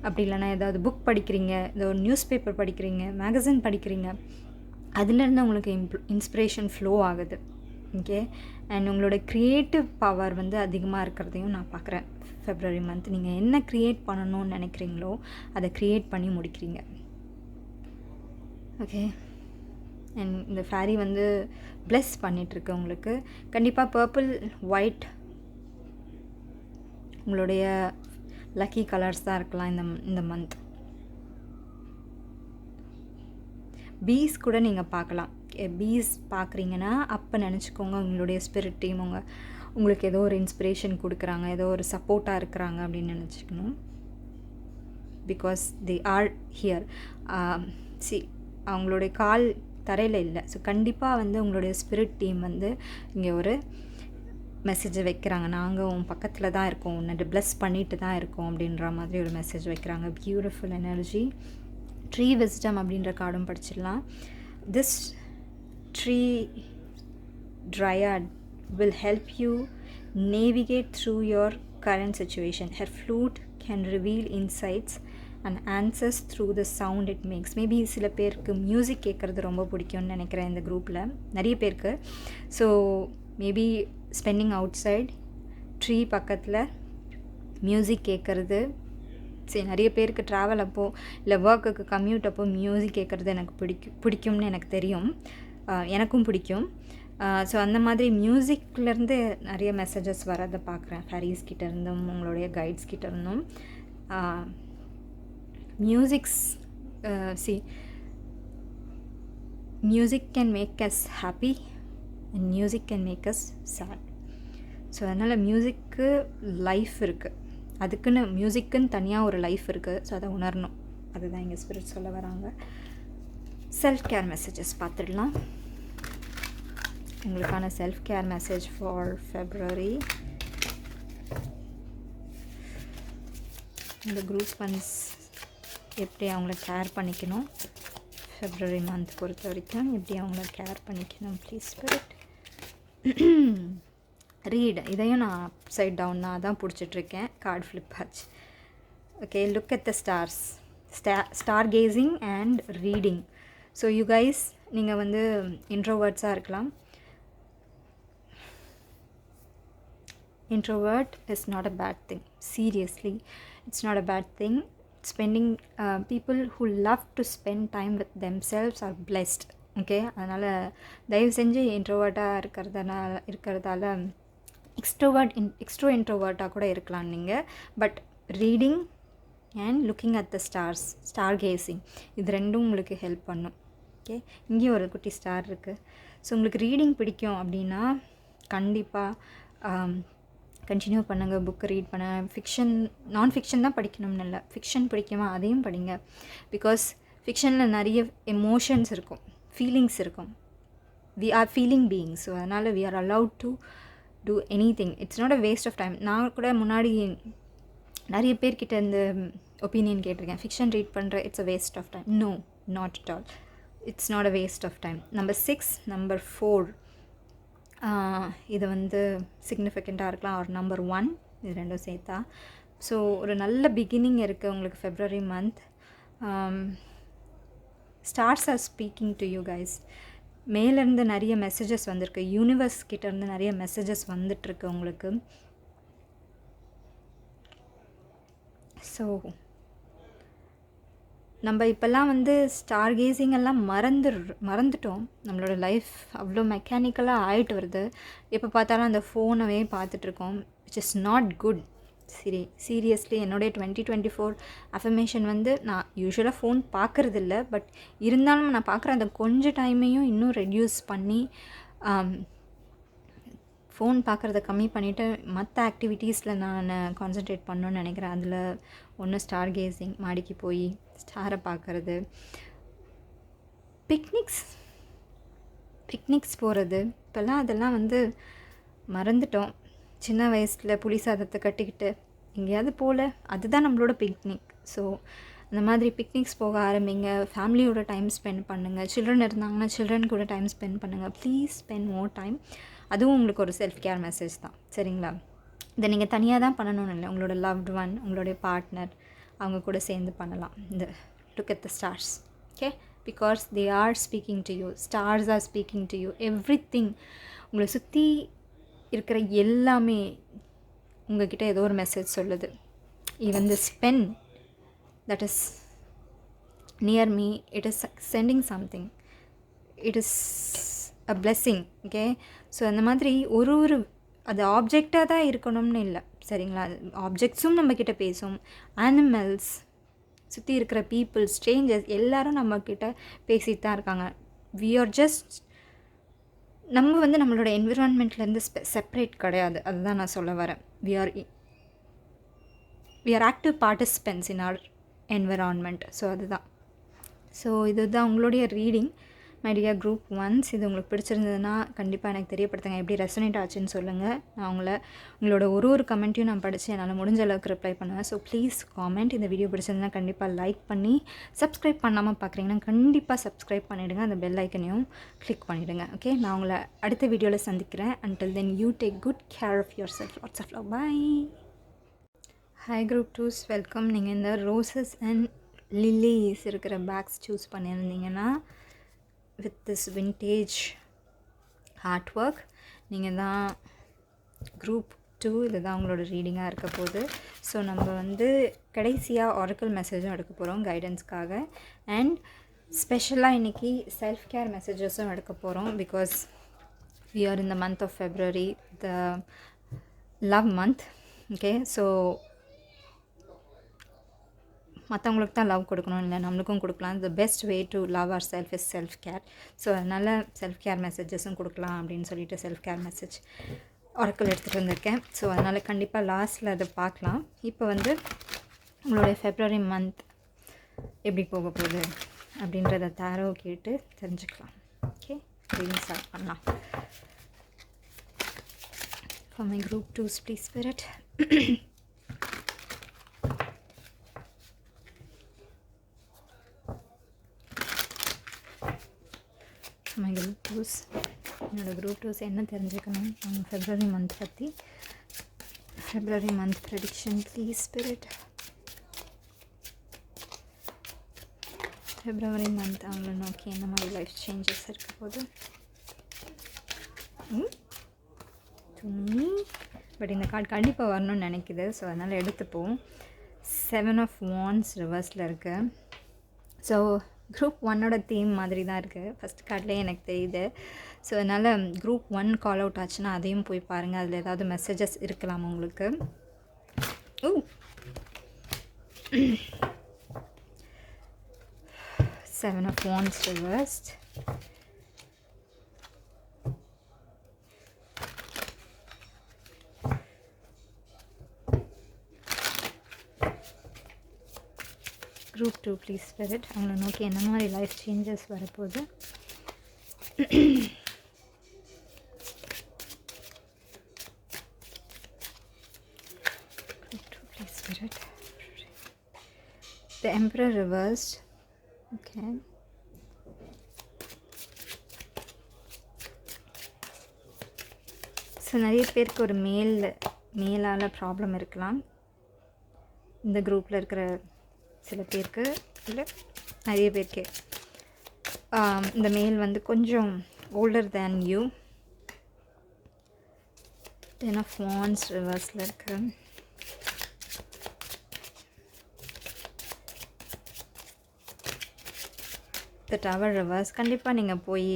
அப்படி இல்லைனா ஏதாவது புக் படிக்கிறீங்க, ஏதோ ஒரு நியூஸ் பேப்பர் படிக்கிறீங்க, மேகசின் படிக்கிறீங்க, அதுலேருந்து உங்களுக்கு இன்ஸ்பிரேஷன் ஃப்ளோ ஆகுது. ஓகே, அண்ட் உங்களோட க்ரியேட்டிவ் பவர் வந்து அதிகமாக இருக்கிறதையும் நான் பார்க்குறேன். ஃபெப்ரவரி மந்த் நீங்கள் என்ன க்ரியேட் பண்ணணும்னு நினைக்கிறீங்களோ அதை க்ரியேட் பண்ணி முடிக்கிறீங்க. ஓகே, அண்ட் இந்த ஃபேரி வந்து ப்ளெஸ் பண்ணிகிட்ருக்கு உங்களுக்கு. கண்டிப்பாக பர்பிள் ஒயிட் உங்களுடைய லக்கி கலர்ஸ் தான் இருக்கலாம் இந்த மந்த். பீஸ் கூட நீங்கள் பார்க்கலாம். பீஸ் பார்க்குறீங்கன்னா அப்போ நினச்சிக்கோங்க உங்களுடைய ஸ்பிரிட் டீம் உங்களுக்கு ஏதோ ஒரு இன்ஸ்பிரேஷன் கொடுக்குறாங்க, ஏதோ ஒரு சப்போர்ட்டாக இருக்கிறாங்க அப்படின்னு நினச்சிக்கணும். Because they are here. See, அவங்களுடைய கால் தரையில் இல்லை. ஸோ கண்டிப்பாக வந்து உங்களுடைய ஸ்பிரிட் டீம் வந்து இங்கே ஒரு மெசேஜை வைக்கிறாங்க. நாங்கள் உன் பக்கத்தில் தான் இருக்கோம், உன்னை ப்ளஸ் பண்ணிட்டு தான் இருக்கோம் அப்படின்ற மாதிரி ஒரு மெசேஜ் வைக்கிறாங்க. Beautiful energy. ட்ரீ விஸ்டம் அப்படின்ற கார்டும் படிச்சிடலாம். This tree dryad will help you navigate through your current situation. Her flute can reveal insights and answers through the sound it makes. Maybe சில பேருக்கு மியூசிக் கேட்குறது ரொம்ப பிடிக்கும்னு நினைக்கிறேன் இந்த குரூப்பில் நிறைய பேருக்கு. So maybe spending outside tree பக்கத்தில் மியூசிக் கேட்குறது. சரி, நிறைய பேருக்கு ட்ராவல் அப்போது இல்லை ஒர்க்குக்கு கம்யூட் அப்போ மியூசிக் கேட்குறது எனக்கு பிடிக்கும்னு எனக்கு தெரியும். எனக்கும் பிடிக்கும். ஸோ அந்த மாதிரி மியூசிக்லேருந்து நிறைய மெசேஜஸ் வரதை பார்க்குறேன். ஃபேரிஸ் கிட்டேருந்தும் உங்களுடைய guides கிட்டேருந்தும். music can make us happy and music can make us sad. So அதனால் மியூசிக்கு லைஃப் இருக்குது, அதுக்குன்னு மியூசிக்குன்னு தனியாக ஒரு லைஃப் இருக்குது. ஸோ அதை உணரணும். அதுதான் எங்கள் ஸ்பிரிட் சொல்ல வராங்க. செல்ஃப் கேர் மெசேஜஸ் பார்த்துடலாம். உங்களுக்கான self care message for February. இந்த குரூப் ஒன்ஸ் எப்படி அவங்கள கேர் பண்ணிக்கணும், ஃபெப்ரவரி மந்த் பொறுத்த வரைக்கும் எப்படி அவங்கள கேர் பண்ணிக்கணும் ப்ளீஸ் ஸ்பிரிட். ரீட், இதையும் நான் அப்சைட் டவுனாக தான் பிடிச்சிட்ருக்கேன். கார்டு ஃப்ளிப் ஆச்சு. Okay, look at the stars. Star casing and reading. So you guys, நீங்கள் வந்து இன்ட்ரோவர்ட்ஸாக இருக்கலாம். Introvert is not a bad thing. Seriously, it's not a bad thing. People who love to spend time with themselves are blessed. Okay, அதனால் தயவு செஞ்சு இன்ட்ரோவர்ட்டாக இருக்கிறதால எக்ஸ்ட்ரோ இன்ட்ரோவர்ட்டாக கூட இருக்கலாம் நீங்கள். But reading and looking at the stars, star கேசிங், இது ரெண்டும் உங்களுக்கு ஹெல்ப் பண்ணும். ஓகே, இங்கேயும் ஒரு குட்டி ஸ்டார் இருக்குது. ஸோ உங்களுக்கு ரீடிங் பிடிக்கும் அப்படின்னா கண்டிப்பாக கண்டினியூ பண்ணுங்கள். புக்கு ரீட் பண்ண, நான் ஃபிக்ஷன் தான் படிக்கணும்னு இல்லை, ஃபிக்ஷன் பிடிக்குமா அதையும் படிங்க. பிகாஸ் ஃபிக்ஷனில் நிறைய எமோஷன்ஸ் இருக்கும், ஃபீலிங்ஸ் இருக்கும். We are feeling beings. So அதனால் we are allowed to do anything. It's not a waste of time. நான் கூட முன்னாடி நிறைய பேர்கிட்ட இந்த ஒப்பீனியன் கேட்டிருக்கேன், ஃபிக்ஷன் ரீட் பண்ணுற it's a waste of time. No, not at all. It's not a waste of time. Number 6, number 4 இது வந்து சிக்னிஃபிகண்ட்டாக இருக்கலாம். ஒரு நம்பர் 1, இது ரெண்டும் சேர்த்தா. ஸோ ஒரு நல்ல பிகினிங் இருக்குது உங்களுக்கு February month. Stars are speaking to you guys. மேலேருந்து நிறைய மெசேஜஸ் வந்திருக்கு, யூனிவர்ஸ் கிட்டேருந்து நிறைய மெசேஜஸ் வந்துட்டுருக்கு உங்களுக்கு. ஸோ நம்ம இப்போல்லாம் வந்து ஸ்டார் கேசிங் எல்லாம் மறந்துட்டோம். நம்மளோட லைஃப் அவ்வளோ மெக்கானிக்கலாக ஆகிட்டு வருது. எப்போ பார்த்தாலும் அந்த ஃபோனவே பார்த்துட்ருக்கோம். Which is not good. Seriously என்னுடைய 2024 அஃபர்மேஷன் வந்து நான் யூஸ்வலாக ஃபோன் பார்க்குறதில்ல. பட் இருந்தாலும் நான் பார்க்குற அந்த கொஞ்சம் டைமையும் இன்னும் ரெடியூஸ் பண்ணி ஃபோன் பார்க்குறத கம்மி பண்ணிவிட்டு மற்ற ஆக்டிவிட்டீஸில் நான் கான்சன்ட்ரேட் பண்ணணுன்னு நினைக்கிறேன். அதில் ஒன்று ஸ்டார் கேசிங், மாடிக்கு போய் ஸ்டாரை பார்க்குறது, பிக்னிக்ஸ் போகிறது. இப்போல்லாம் அதெல்லாம் வந்து மறந்துட்டோம். சின்ன வயசில் புளி சாதத்தை கட்டிக்கிட்டு எங்கேயாவது போகல, அதுதான் நம்மளோட பிக்னிக். ஸோ அந்த மாதிரி பிக்னிக்ஸ் போக ஆரம்பிங்க. ஃபேமிலியோட டைம் ஸ்பெண்ட் பண்ணுங்கள். சில்ட்ரன் இருந்தாங்கன்னா சில்ட்ரன் கூட டைம் ஸ்பெண்ட் பண்ணுங்கள். Please spend more time. அதுவும் உங்களுக்கு ஒரு செல்ஃப் கேர் மெசேஜ் தான், சரிங்களா? இதை நீங்கள் தனியாக தான் பண்ணணும்னு இல்லை, உங்களோட லவ்ட் ஒன், உங்களுடைய பார்ட்னர், அவங்க கூட சேர்ந்து பண்ணலாம். இந்த look at the stars, okay? Because they are speaking to you. Stars are speaking to you. Everything, உங்களை சுற்றி இருக்கிற எல்லாமே உங்கள்கிட்ட ஏதோ ஒரு மெசேஜ் சொல்லுது. Even this pen that is near me, it is sending something. It is a blessing, okay? So அந்த மாதிரி ஒரு அது ஆப்ஜெக்டாக தான் இருக்கணும்னு இல்லை, சரிங்களா? ஆப்ஜெக்ட்ஸும் நம்மக்கிட்ட பேசும். அனிமல்ஸ், சுற்றி இருக்கிற பீப்புள், ஸ்ட்ரேஞ்சர்ஸ் எல்லாரும் நம்மக்கிட்ட பேசிட்டு தான் இருக்காங்க. வி ஆர் ஜஸ்ட், நம்ம வந்து நம்மளோட என்விரான்மெண்ட்லேருந்து செப்பரேட் கிடையாது. அதுதான் நான் சொல்ல வரேன். We are active participants in our environment. So அதுதான். ஸோ இதுதான் உங்களுடைய reading, my dear group ones. இது உங்களுக்கு பிடிச்சிருந்ததுன்னா கண்டிப்பாக எனக்கு தெரியப்படுத்துங்க. எப்படி ரெசனேட் ஆச்சுன்னு சொல்லுங்கள். நான் உங்களோட ஒரு கமெண்ட்டையும் நான் படித்து என்னால் முடிஞ்ச அளவுக்கு ரிப்ளை பண்ணுவேன். So please comment. இந்த வீடியோ பிடிச்சிருந்ததுன்னா கண்டிப்பாக லைக் பண்ணி, சப்ஸ்கிரைப் பண்ணாமல் பார்க்குறீங்கன்னா கண்டிப்பாக சப்ஸ்கிரைப் பண்ணிவிடுங்க. அந்த பெல் ஐக்கனையும் கிளிக் பண்ணிவிடுங்க, ஓகே? நான் உங்களை அடுத்த வீடியோவில் சந்திக்கிறேன். until then you take good care of yourself. lots of love. Bye. Hi group twos, welcome. நீங்கள் இந்த ரோசஸ் அண்ட் லில்லிஸ் இருக்கிற பேக்ஸ் சூஸ் பண்ணியிருந்தீங்கன்னா with this vintage art work, நீங்கள் தான் குரூப் 2. இது தான் உங்களோட ரீடிங்காக இருக்க போகுது. ஸோ நம்ம வந்து கடைசியாக ஆரக்கிள் மெசேஜும் எடுக்க போகிறோம் கைடன்ஸ்க்காக. அண்ட் ஸ்பெஷலாக இன்றைக்கி செல்ஃப் கேர் மெசேஜஸும் எடுக்க போகிறோம். Because we are in the month of February, the love month, okay? So மற்றவங்களுக்கு தான் லவ் கொடுக்கணும், இல்லை நம்மளுக்கும் கொடுக்கலாம். The best way to love our self is self care. So அதனால் செல்ஃப் கேர் மெசேஜஸும் கொடுக்கலாம் அப்படின்னு சொல்லிட்டு செல்ஃப் கேர் மெசேஜ் ஆரக்கிள் எடுத்துகிட்டு வந்திருக்கேன். ஸோ அதனால் கண்டிப்பாக லாஸ்ட்டில் அதை பார்க்கலாம். இப்போ வந்து உங்களுடைய ஃபெப்ரவரி மந்த் எப்படி போக போகுது அப்படின்றத தாரோ கேட்டு தெரிஞ்சுக்கலாம், ஓகே? ரீடிங் ஸ்டார்ட் பண்ணலாம். For my group 2s, please spirit. My group twos, என்னோடய குரூப் டூஸ் என்ன தெரிஞ்சுக்கணும் அவங்க ஃபெப்ரவரி மந்த் பற்றி. February month prediction please spirit. February month அவங்கள நோக்கி என்ன மாதிரி லைஃப் சேஞ்சஸ் இருக்க போது துணி. பட் இந்த கார்டு கண்டிப்பாக வரணும்னு நினைக்குது. ஸோ அதனால் எடுத்துப்போம். 7 of Wands ரிவர்ஸில் இருக்குது. ஸோ குரூப் 1ஓட தீம் மாதிரி தான் இருக்குது. ஃபஸ்ட் கார்ட்லேயே எனக்கு தெரியுது. ஸோ அதனால் குரூப் 1 கால் அவுட் ஆச்சுன்னா அதையும் போய் பாருங்கள். அதில் ஏதாவது மெசேஜஸ் இருக்கலாம் உங்களுக்கு. 7 of Wands reversed. Group 2 please spirit. அவங்கள நோக்கி என்ன மாதிரி லைஃப் சேஞ்சஸ் வரப்போகுது. Group 2 please spirit. The Emperor reversed. Okay. So நிறைய பேருக்கு ஒரு மேலால் ப்ராப்ளம் இருக்கலாம். இந்த குரூப்பில் இருக்கிற சில பேருக்கு இல்லை நிறைய பேருக்கு இந்த மேல் வந்து கொஞ்சம் older than you. 10 of Wands ரிவர்ஸில் இருக்கு. த டவர் ரிவர்ஸ். கண்டிப்பாக நீங்கள் போய்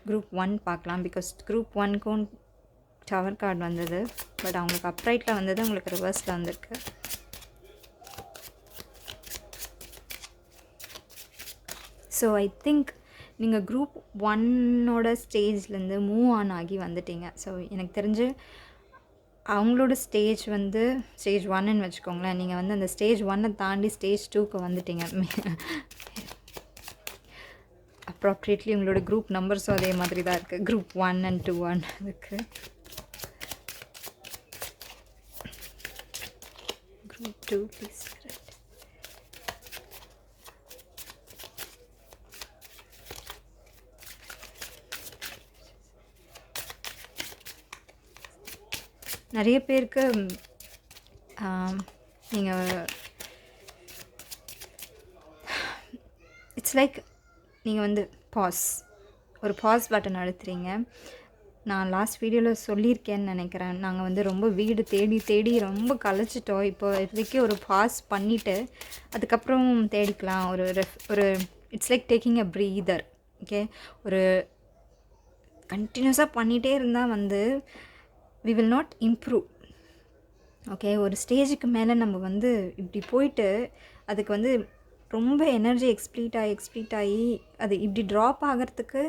குரூப் 1 பார்க்கலாம். பிகாஸ் குரூப் 1க்கும் டவர் கார்டு வந்தது. பட் அவங்களுக்கு அப்ரைட்டில் வந்தது, உங்களுக்கு ரிவர்ஸில் வந்திருக்கு. ஸோ ஐ திங்க் நீங்கள் குரூப் 1ஓட ஸ்டேஜ்லேருந்து மூவ் ஆன் ஆகி வந்துட்டீங்க. ஸோ எனக்கு தெரிஞ்சு அவங்களோட ஸ்டேஜ் வந்து ஸ்டேஜ் 1ன்னு வச்சுக்கோங்களேன். நீங்கள் வந்து அந்த ஸ்டேஜ் 1 தாண்டி ஸ்டேஜ் 2க்கு வந்துட்டீங்க. அப்ராப்ரியேட்லி உங்களோட குரூப் நம்பர்ஸும் அதே மாதிரி தான் இருக்குது. குரூப் 1 and 2 இருக்குது. Group 2 please. நிறைய பேருக்கு நீங்கள் இட்ஸ் லைக் நீங்கள் வந்து ஒரு பாஸ் பட்டன் அழுத்துறீங்க. நான் லாஸ்ட் வீடியோவில் சொல்லியிருக்கேன்னு நினைக்கிறேன். நாங்கள் வந்து ரொம்ப வீடு தேடி ரொம்ப கலைச்சிட்டோம். இப்போ இதுக்கே ஒரு பாஸ் பண்ணிவிட்டு அதுக்கப்புறம் தேடிக்கலாம். ஒரு it's like taking a breather. Okay, ஒரு கண்டினியூஸாக பண்ணிகிட்டே இருந்தால் வந்து we will not improve. Okay, ஒரு ஸ்டேஜுக்கு மேலே நம்ம வந்து இப்படி போயிட்டு அதுக்கு வந்து ரொம்ப எனர்ஜி எக்ஸ்ப்ளீட் ஆகி அது இப்படி ட்ராப் ஆகிறதுக்கு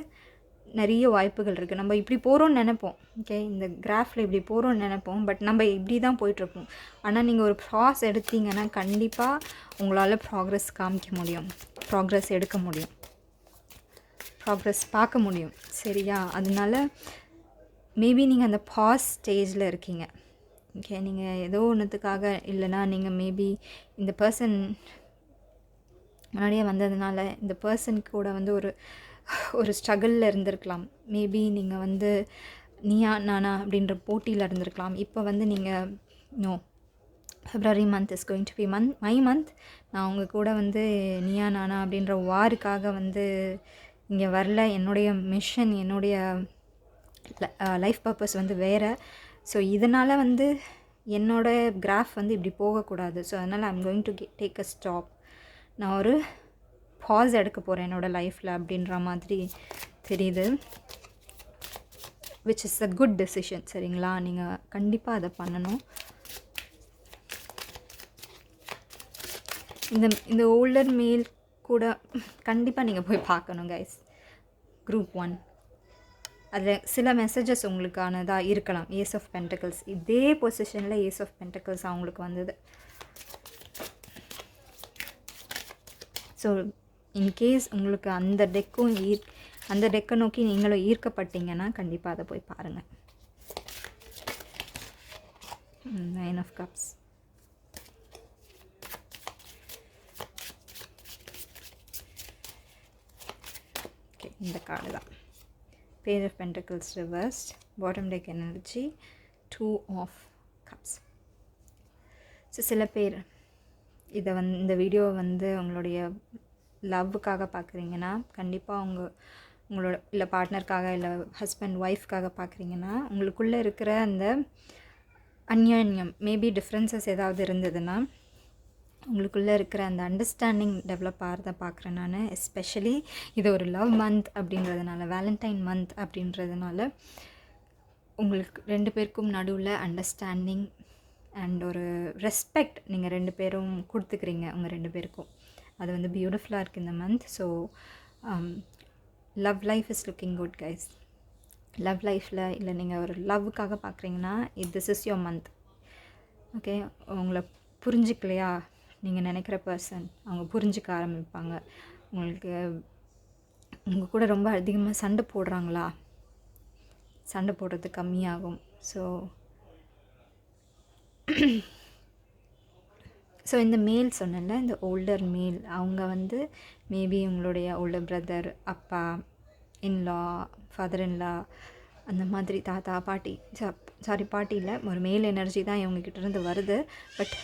நிறைய வாய்ப்புகள் இருக்குது. நம்ம இப்படி போகிறோன்னு நினைப்போம். ஓகே, இந்த கிராஃபில் இப்படி போகிறோன்னு நினைப்போம். பட் நம்ம இப்படி தான் போயிட்டுருப்போம். ஆனால் நீங்கள் ஒரு ப்ராஸ் எடுத்தீங்கன்னா கண்டிப்பாக உங்களால் ப்ராக்ரஸ் காமிக்க முடியும், ப்ராக்ரஸ் எடுக்க முடியும், ப்ராக்ரஸ் பார்க்க முடியும். சரியா? அதனால மேபி நீங்கள் அந்த பாஸ் ஸ்டேஜில் இருக்கீங்க. ஓகே, நீங்கள் ஏதோ ஒன்றுத்துக்காக இல்லைனா நீங்கள் மேபி இந்த பர்சன் முன்னாடியே வந்ததுனால இந்த பர்சனுக்கு கூட வந்து ஒரு ஸ்ட்ரகிளில் இருந்திருக்கலாம். மேபி நீங்கள் வந்து நீயா நானா அப்படின்ற போட்டியில் இருந்திருக்கலாம். இப்போ வந்து நீங்கள் February month is going to be my month. நான் உங்கள் கூட வந்து நீயா நானா அப்படின்ற வாருக்காக வந்து இங்கே வரல. என்னுடைய மிஷன், என்னுடைய லைஃப் பர்பஸ் வந்து வேறு. ஸோ இதனால் வந்து என்னோடய கிராஃப் வந்து இப்படி போகக்கூடாது. ஸோ அதனால் I'm going to take a stop. நான் ஒரு பாஸ் எடுக்க போகிறேன் என்னோடய லைஃப்பில் அப்படின்ற மாதிரி தெரியுது. Which is a good decision. சரிங்களா? நீங்கள் கண்டிப்பாக அதை பண்ணணும். இந்த ஓல்டர் மேல் கூட கண்டிப்பாக நீங்கள் போய் பார்க்கணும் கைஸ். குரூப் 1 அதில் சில மெசேஜஸ் உங்களுக்கானதாக இருக்கலாம். ஏஸ் ஆஃப் பென்டக்கிள்ஸ், இதே பொசிஷனில் ஏஸ் ஆஃப் பென்டக்கிள்ஸ் அவங்களுக்கு வந்தது. ஸோ இன்கேஸ் உங்களுக்கு அந்த டெக்கை நோக்கி நீங்களும் ஈர்க்கப்பட்டீங்கன்னா கண்டிப்பாக அதை போய் பாருங்கள். 9 of Cups. ஓகே, இந்த கார்டு தான். Page of Pentacles reversed, bottom deck energy, 2 of Cups. So சில பேர் இதை இந்த வீடியோவை வந்து உங்களுடைய லவ்வுக்காக பார்க்குறீங்கன்னா கண்டிப்பாக உங்களோட இல்லை பார்ட்னருக்காக இல்லை ஹஸ்பண்ட் ஒய்ஃப்காக பார்க்குறீங்கன்னா உங்களுக்குள்ளே இருக்கிற அந்த அந்யோன்யம், மேபி டிஃப்ரென்சஸ் ஏதாவது இருந்ததுன்னா உங்களுக்குள்ளே இருக்கிற அந்த அண்டர்ஸ்டாண்டிங் டெவலப் ஆகிறத பார்க்குறேன் நான். எஸ்பெஷலி இது ஒரு லவ் மந்த் அப்படின்றதுனால, வேலண்டைன் மந்த் அப்படின்றதுனால உங்களுக்கு 2 பேருக்கும் நடுவில் அண்டர்ஸ்டாண்டிங் அண்ட் ஒரு ரெஸ்பெக்ட் நீங்கள் 2 பேரும் கொடுத்துக்கிறீங்க உங்கள் 2 பேருக்கும். அது வந்து பியூட்டிஃபுல்லாக இருக்குது இந்த month. So love life is looking good guys. Love லைஃப்பில் இல்லை நீங்கள் ஒரு லவ்வுக்காக பார்க்குறீங்கன்னா this is your month. Okay, உங்களை புரிஞ்சிக்கலையா நீங்கள் நினைக்கிற பர்சன் அவங்க புரிஞ்சிக்க ஆரம்பிப்பாங்க. உங்களுக்கு உங்கள் கூட ரொம்ப அதிகமாக சண்டை போடுறாங்களா, சண்டை போடுறது கம்மியாகும். ஸோ இந்த மேல் சொன்னல, இந்த ஓல்டர் மேல் அவங்க வந்து மேபி உங்களுடைய ஓல்டர் பிரதர், அப்பா, இன்லா, ஃபாதர் இன்லா, அந்த மாதிரி தாத்தா, பாட்டி, பாட்டியில் ஒரு மேல் எனர்ஜி தான் இவங்ககிட்டேருந்து வருது. பட்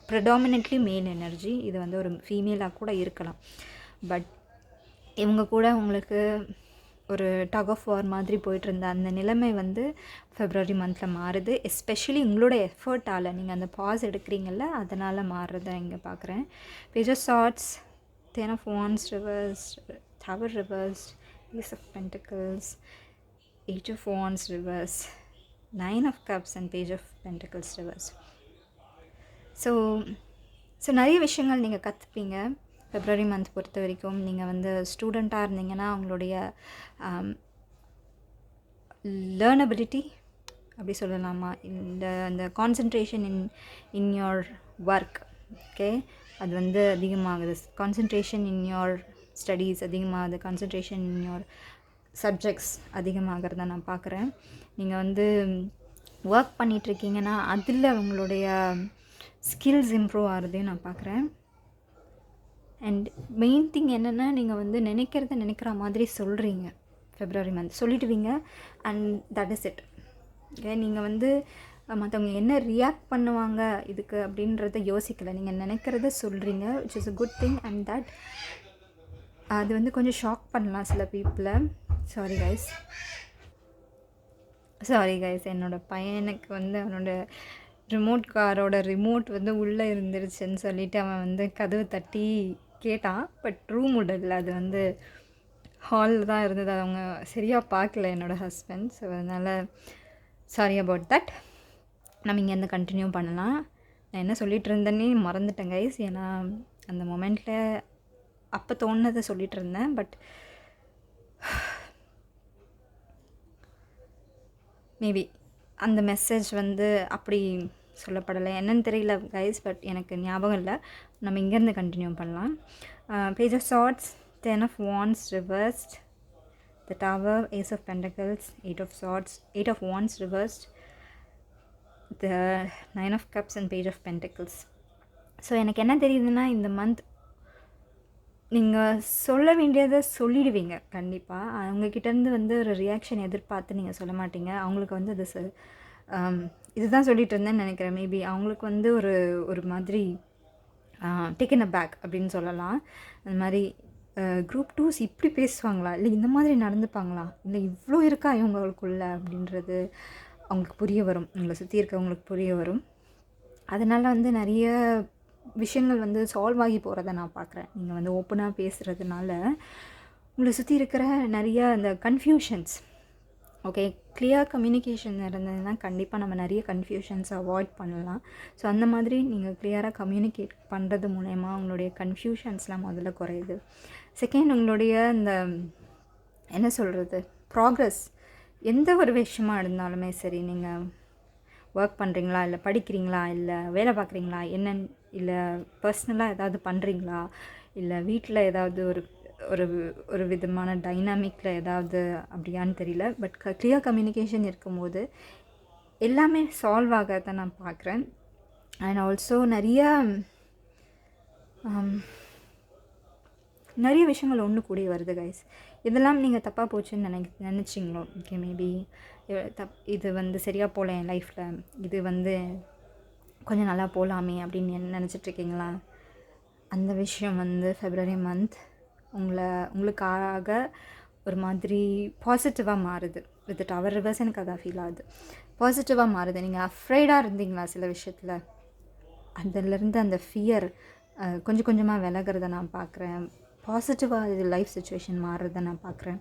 ப்ரெடாமினென்ட்லி மேல் எனர்ஜி. இது வந்து ஒரு ஃபீமேலாக கூட இருக்கலாம். பட் இவங்க கூட உங்களுக்கு ஒரு டக் ஆஃப் வார் மாதிரி போயிட்டுருந்த அந்த நிலைமை வந்து ஃபெப்ரவரி மந்தில் மாறுது. எஸ்பெஷலி உங்களோட எஃபர்ட்டால் நீங்கள் அந்த பாஸ் எடுக்கிறீங்கள, அதனால் மாறுறத இங்கே பார்க்குறேன். Page of swords, Ten of Wands reversed, Tower reversed, Ace of Pentacles, Eight of Wands reversed, Nine of Cups and Page of Pentacles reversed. So நிறைய விஷயங்கள் நீங்கள் கற்றுப்பீங்க February மந்த் பொறுத்த வரைக்கும். நீங்கள் வந்து ஸ்டூடெண்ட்டாக இருந்தீங்கன்னா உங்களுடைய லேர்னபிலிட்டி அப்படி சொல்லலாமா, இந்த concentration in your work, okay, அது வந்து அதிகமாகுது. கான்சன்ட்ரேஷன் இன் யோர் ஸ்டடீஸ் அதிகமாகுது. கான்சன்ட்ரேஷன் இன் யோர் சப்ஜெக்ட்ஸ் அதிகமாகிறத நான் பார்க்குறேன். நீங்கள் வந்து ஒர்க் பண்ணிகிட்ருக்கீங்கன்னா அதில் உங்களுடைய ஸ்கில்ஸ் இம்ப்ரூவ் ஆகிறதையும் நான் பார்க்குறேன். அண்ட் மெயின் திங் என்னென்னா, நீங்கள் வந்து நினைக்கிற மாதிரி சொல்கிறீங்க. February மந்த் சொல்லிடுவீங்க and that is it. Okay, நீங்கள் வந்து மற்றவங்க என்ன ரியாக்ட் பண்ணுவாங்க இதுக்கு அப்படின்றத யோசிக்கலை. நீங்கள் நினைக்கிறத சொல்கிறீங்க, which is a good thing. And that அது வந்து கொஞ்சம் ஷாக் பண்ணலாம் சில பீப்புளை. சாரி கைஸ், என்னோடய பையனுக்கு வந்து அவனோட ரிமோட் காரோட ரிமோட் வந்து உள்ளே இருந்துருச்சுன்னு சொல்லிவிட்டு அவன் வந்து கதவு தட்டி கேட்டான். பட் ரூம் விடல, அது வந்து ஹாலில் தான் இருந்தது. அவங்க சரியாக பார்க்கல என்னோடய ஹஸ்பண்ட். ஸோ அதனால் சாரி அபவுட் தட். நம்ம இங்கேருந்து கண்டினியூ பண்ணலாம். நான் என்ன சொல்லிகிட்டு இருந்தேன்னே மறந்துட்டேன் கைஸ். ஏன்னா அந்த மொமெண்ட்டில் அப்போ தோணுனதை சொல்லிகிட்டு இருந்தேன். பட் மேபி அந்த மெசேஜ் வந்து அப்படி சொல்லப்படலை, என்னன்னு தெரியல கைஸ். பட் எனக்கு ஞாபகம் இல்லை. நம்ம இங்கேருந்து கண்டினியூ பண்ணலாம். Page of swords, 10 of Wands reversed, the Tower, Ace of Pentacles, 8 of Swords, 8 of Wands reversed, the 9 of Cups and Page of Pentacles. So எனக்கு என்ன தெரியுதுன்னா, இந்த மந்த் நீங்கள் சொல்ல வேண்டியதை சொல்லிடுவீங்க கண்டிப்பாக. அவங்கக்கிட்டேருந்து வந்து ஒரு ரியாக்ஷன் எதிர்பார்த்து நீங்கள் சொல்ல மாட்டீங்க. அவங்களுக்கு வந்து அது இதுதான் சொல்லிகிட்டு இருந்தேன்னு நினைக்கிறேன். மேபி அவங்களுக்கு வந்து ஒரு மாதிரி டேக்கன் அ பேக் அப்படின்னு சொல்லலாம். அந்த மாதிரி குரூப் 2s இப்படி பேசுவாங்களா, இல்லை இந்த மாதிரி நடந்துப்பாங்களா, இல்லை இவ்வளோ இருக்கா இவங்களுக்குள்ள அப்படின்றது அவங்களுக்கு புரிய வரும். உங்களை சுற்றி இருக்கவங்களுக்கு புரிய வரும். அதனால் வந்து நிறைய விஷயங்கள் வந்து சால்வ் ஆகி போகிறத நான் பார்க்குறேன். நீங்கள் வந்து ஓப்பனாக பேசுகிறதுனால உங்களை சுற்றி இருக்கிற நிறைய அந்த கன்ஃபியூஷன்ஸ், ஓகே, கிளியர் கம்யூனிகேஷன் இருந்ததுன்னா கண்டிப்பாக நம்ம நிறைய கன்ஃபியூஷன்ஸை அவாய்ட் பண்ணலாம். ஸோ அந்த மாதிரி நீங்கள் கிளியராக கம்யூனிகேட் பண்ணுறது மூலயமா உங்களுடைய கன்ஃபியூஷன்ஸ்லாம் முதல்ல குறையுது. செகண்ட், உங்களுடைய இந்த என்ன சொல்கிறது, ப்ராக்ரஸ், எந்த ஒரு விஷயமாக இருந்தாலுமே சரி, நீங்கள் ஒர்க் பண்ணுறீங்களா, இல்லை படிக்கிறீங்களா, இல்லை வேலை பார்க்குறீங்களா, என்னென்னு, இல்லை பர்சனலாக ஏதாவது பண்ணுறீங்களா, இல்லை வீட்டில் ஏதாவது ஒரு விதமான டைனாமிக்கில் ஏதாவது அப்படியான்னு தெரியல. பட் கிளியர் கம்யூனிகேஷன் இருக்கும்போது எல்லாமே சால்வ் ஆகிறத நான் பார்க்குறேன். அண்ட் ஆல்சோ நிறைய விஷயங்கள் ஒன்று கூடி வருது கைஸ். இதெல்லாம் நீங்கள் தப்பாக போச்சுன்னு நினச்சிங்களோ, ஓகே, மேபி இது வந்து சரியாக போகல என் லைஃப்பில், இது வந்து கொஞ்சம் நல்லா போகலாமே அப்படின்னு நினச்சிட்ருக்கீங்களா? அந்த விஷயம் வந்து February மந்த் உங்களுக்காக ஒரு மாதிரி பாசிட்டிவாக மாறுது. வித் டவர் ரிவர்ஸ் எனக்கு அதான் ஃபீல் ஆகுது. பாசிட்டிவாக மாறுது. நீங்கள் அஃப்ரைடாக இருந்தீங்களா சில விஷயத்தில், அதிலேருந்து அந்த ஃபியர் கொஞ்சம் கொஞ்சமாக விலகிறத நான் பார்க்குறேன். பாசிட்டிவாக இது லைஃப் சுச்சுவேஷன் மாறுறதை நான் பார்க்குறேன்.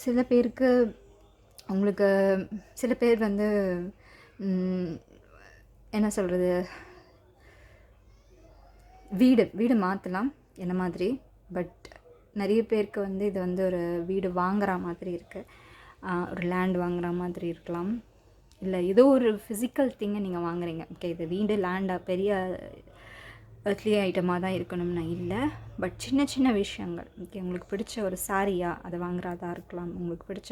சில பேர் வந்து என்ன சொல்கிறது, வீடு மாற்றலாம் என்ன மாதிரி. பட் நிறைய பேருக்கு வந்து இது வந்து ஒரு வீடு வாங்குற மாதிரி இருக்குது, ஒரு லேண்ட் வாங்குற மாதிரி இருக்கலாம், இல்லை ஏதோ ஒரு ஃபிசிக்கல் திங்கை நீங்கள் வாங்குறீங்க. ஓகே, இது வீடு லேண்டாக பெரிய எர்த்லி ஐட்டமாக தான் இருக்கணும்னா இல்லை. பட் சின்ன சின்ன விஷயங்கள், ஓகே, உங்களுக்கு பிடிச்ச ஒரு சாரியாக அதை வாங்குறதா இருக்கலாம், உங்களுக்கு பிடிச்ச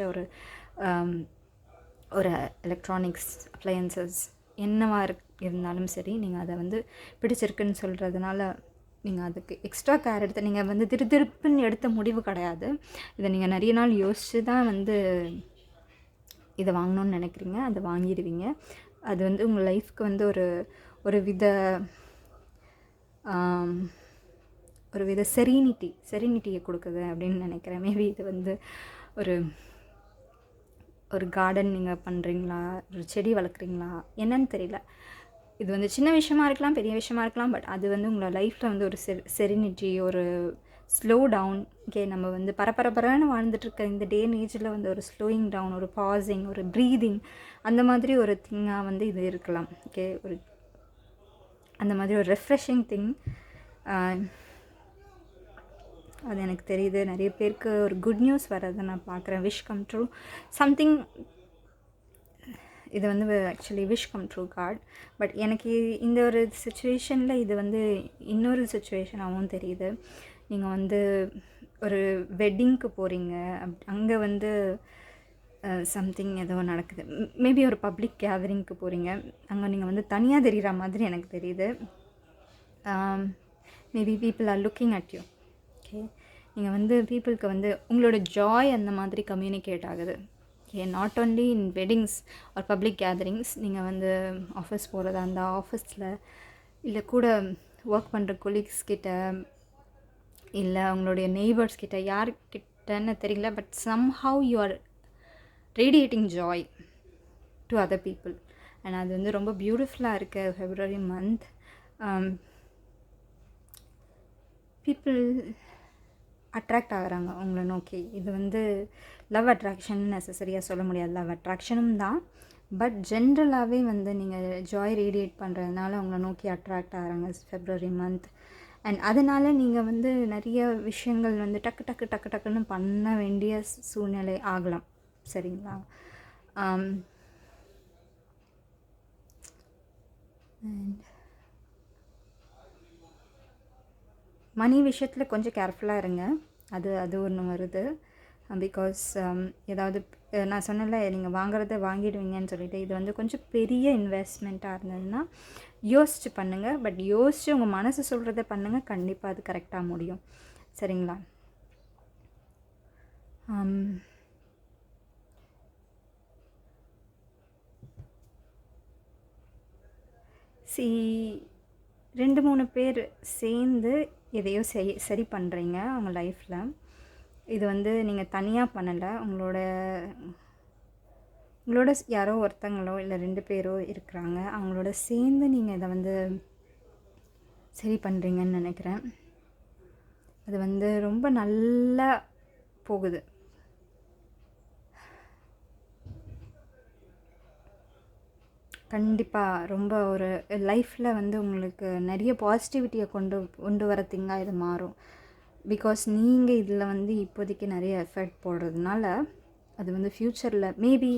ஒரு எலக்ட்ரானிக்ஸ் அப்ளையன்சஸ் என்னவாக இருந்தாலும் சரி, நீங்கள் அதை வந்து பிடிச்சிருக்குன்னு சொல்கிறதுனால நீங்கள் அதுக்கு எக்ஸ்ட்ரா கேர் எடுத்து, நீங்கள் வந்து திருப்புன்னு எடுத்த முடிவு கிடையாது. இதை நீங்கள் நிறைய நாள் யோசித்து தான் வந்து இதை வாங்கணுன்னு நினைக்கிறீங்க, அதை வாங்கிடுவீங்க. அது வந்து உங்கள் லைஃப்க்கு வந்து ஒரு வித செரினிட்டியை கொடுக்குது அப்படின்னு நினைக்கிறேன். மேபி இது வந்து ஒரு கார்டன் நீங்கள் பண்ணுறீங்களா, ஒரு செடி வளர்க்குறீங்களா, என்னன்னு தெரியல. இது வந்து சின்ன விஷயமா இருக்கலாம், பெரிய விஷயமா இருக்கலாம். பட் அது வந்து உங்களோட லைஃப்பில் வந்து ஒரு செரினிட்டி, ஒரு ஸ்லோ டவுன். ஓகே, நம்ம வந்து பரபரன்னு வாழ்ந்துட்டுருக்க இந்த டே அண்ட் ஏஜில் வந்து ஒரு ஸ்லோயிங் டவுன், ஒரு பாசிங், ஒரு ப்ரீதிங், அந்த மாதிரி ஒரு திங்காக வந்து இது இருக்கலாம். ஓகே, ஒரு அந்த மாதிரி ஒரு ரெஃப்ரெஷிங் திங். அது எனக்கு தெரியுது. நிறைய பேருக்கு ஒரு குட் நியூஸ் வர்றதை நான் பார்க்குறேன். Wish come true something. இது வந்து actually wish come true card. But எனக்கு இந்த ஒரு சுச்சுவேஷனில் இது வந்து இன்னொரு சுச்சுவேஷனாகவும் தெரியுது. நீங்கள் வந்து ஒரு வெட்டிங்க்கு போகிறீங்க, அங்கே வந்து சம்திங் ஏதோ நடக்குது. மேபி ஒரு பப்ளிக் கேதரிங்க்கு போகிறீங்க, அங்கே நீங்கள் வந்து தனியாக தெரிகிற மாதிரி எனக்கு தெரியுது. Maybe people are looking at you. Okay, நீங்கள் வந்து பீப்புளுக்கு வந்து உங்களோட ஜாய் அந்த மாதிரி கம்யூனிகேட் ஆகுது. Okay, not only in weddings or public gatherings. நீங்கள் வந்து ஆஃபீஸ் போகிறதா அந்த ஆஃபீஸில், இல்லை கூட ஒர்க் பண்ணுற கொலீக்ஸ் கிட்ட, இல்லை உங்களுடைய நெய்பர்ஸ் கிட்ட, யார்கிட்டன்னு தெரியல, but somehow you are radiating Joy to other people. And அது வந்து ரொம்ப பியூட்டிஃபுல்லாக இருக்குது. ஃபெப்ரவரி மந்த் பீப்புள் அட்ராக்ட் ஆகிறாங்க உங்களை நோக்கி. இது வந்து லவ் அட்ராக்ஷன் நெசசரியாக சொல்ல முடியாது, லவ் அட்ராக்ஷனும் தான். பட் ஜென்ரலாகவே வந்து நீங்கள் ஜாய் ரேடியேட் பண்ணுறதுனால உங்களை நோக்கி அட்ராக்ட் ஆகிறாங்க ஃபெப்ரவரி மந்த். அண்ட் அதனால் நீங்கள் வந்து நிறைய விஷயங்கள் வந்து டக்குன்னு பண்ண வேண்டிய சூழ்நிலை ஆகலாம். சரிங்களா? அண்ட் மணி விஷயத்தில் கொஞ்சம் கேர்ஃபுல்லாக இருங்க. அது ஒன்று வருது. பிகாஸ் ஏதாவது நான் சொன்னல, நீங்கள் வாங்குறத வாங்கிடுவீங்கன்னு சொல்லிட்டு, இது வந்து கொஞ்சம் பெரிய இன்வெஸ்ட்மெண்ட்டாக இருந்ததுன்னா யோசிச்சு பண்ணுங்கள். பட் யோசித்து உங்கள் மனசு சொல்கிறத பண்ணுங்கள், கண்டிப்பாக அது கரெக்டாக முடியும். சரிங்களா? சி 2-3 பேர் சேர்ந்து எதையோ சரி பண்ணுறீங்க உங்கள் லைஃப்பில். இது வந்து நீங்கள் தனியாக பண்ணலை, உங்களோட யாரோ ஒருத்தங்களோ இல்லை 2 பேரோ இருக்கிறாங்க, அவங்களோட சேர்ந்து நீங்கள் இதை வந்து சரி பண்ணுறீங்கன்னு நினைக்கிறேன். அது வந்து ரொம்ப நல்லா போகுது. கண்டிப்பாக ரொம்ப ஒரு லைஃப்பில் வந்து உங்களுக்கு நிறைய பாசிட்டிவிட்டியை கொண்டு வர திங்காக இது மாறும். பிகாஸ் நீங்கள் இதில் வந்து இப்போதைக்கு நிறைய எஃபர்ட் போடுறதுனால அது வந்து ஃப்யூச்சரில் மேபி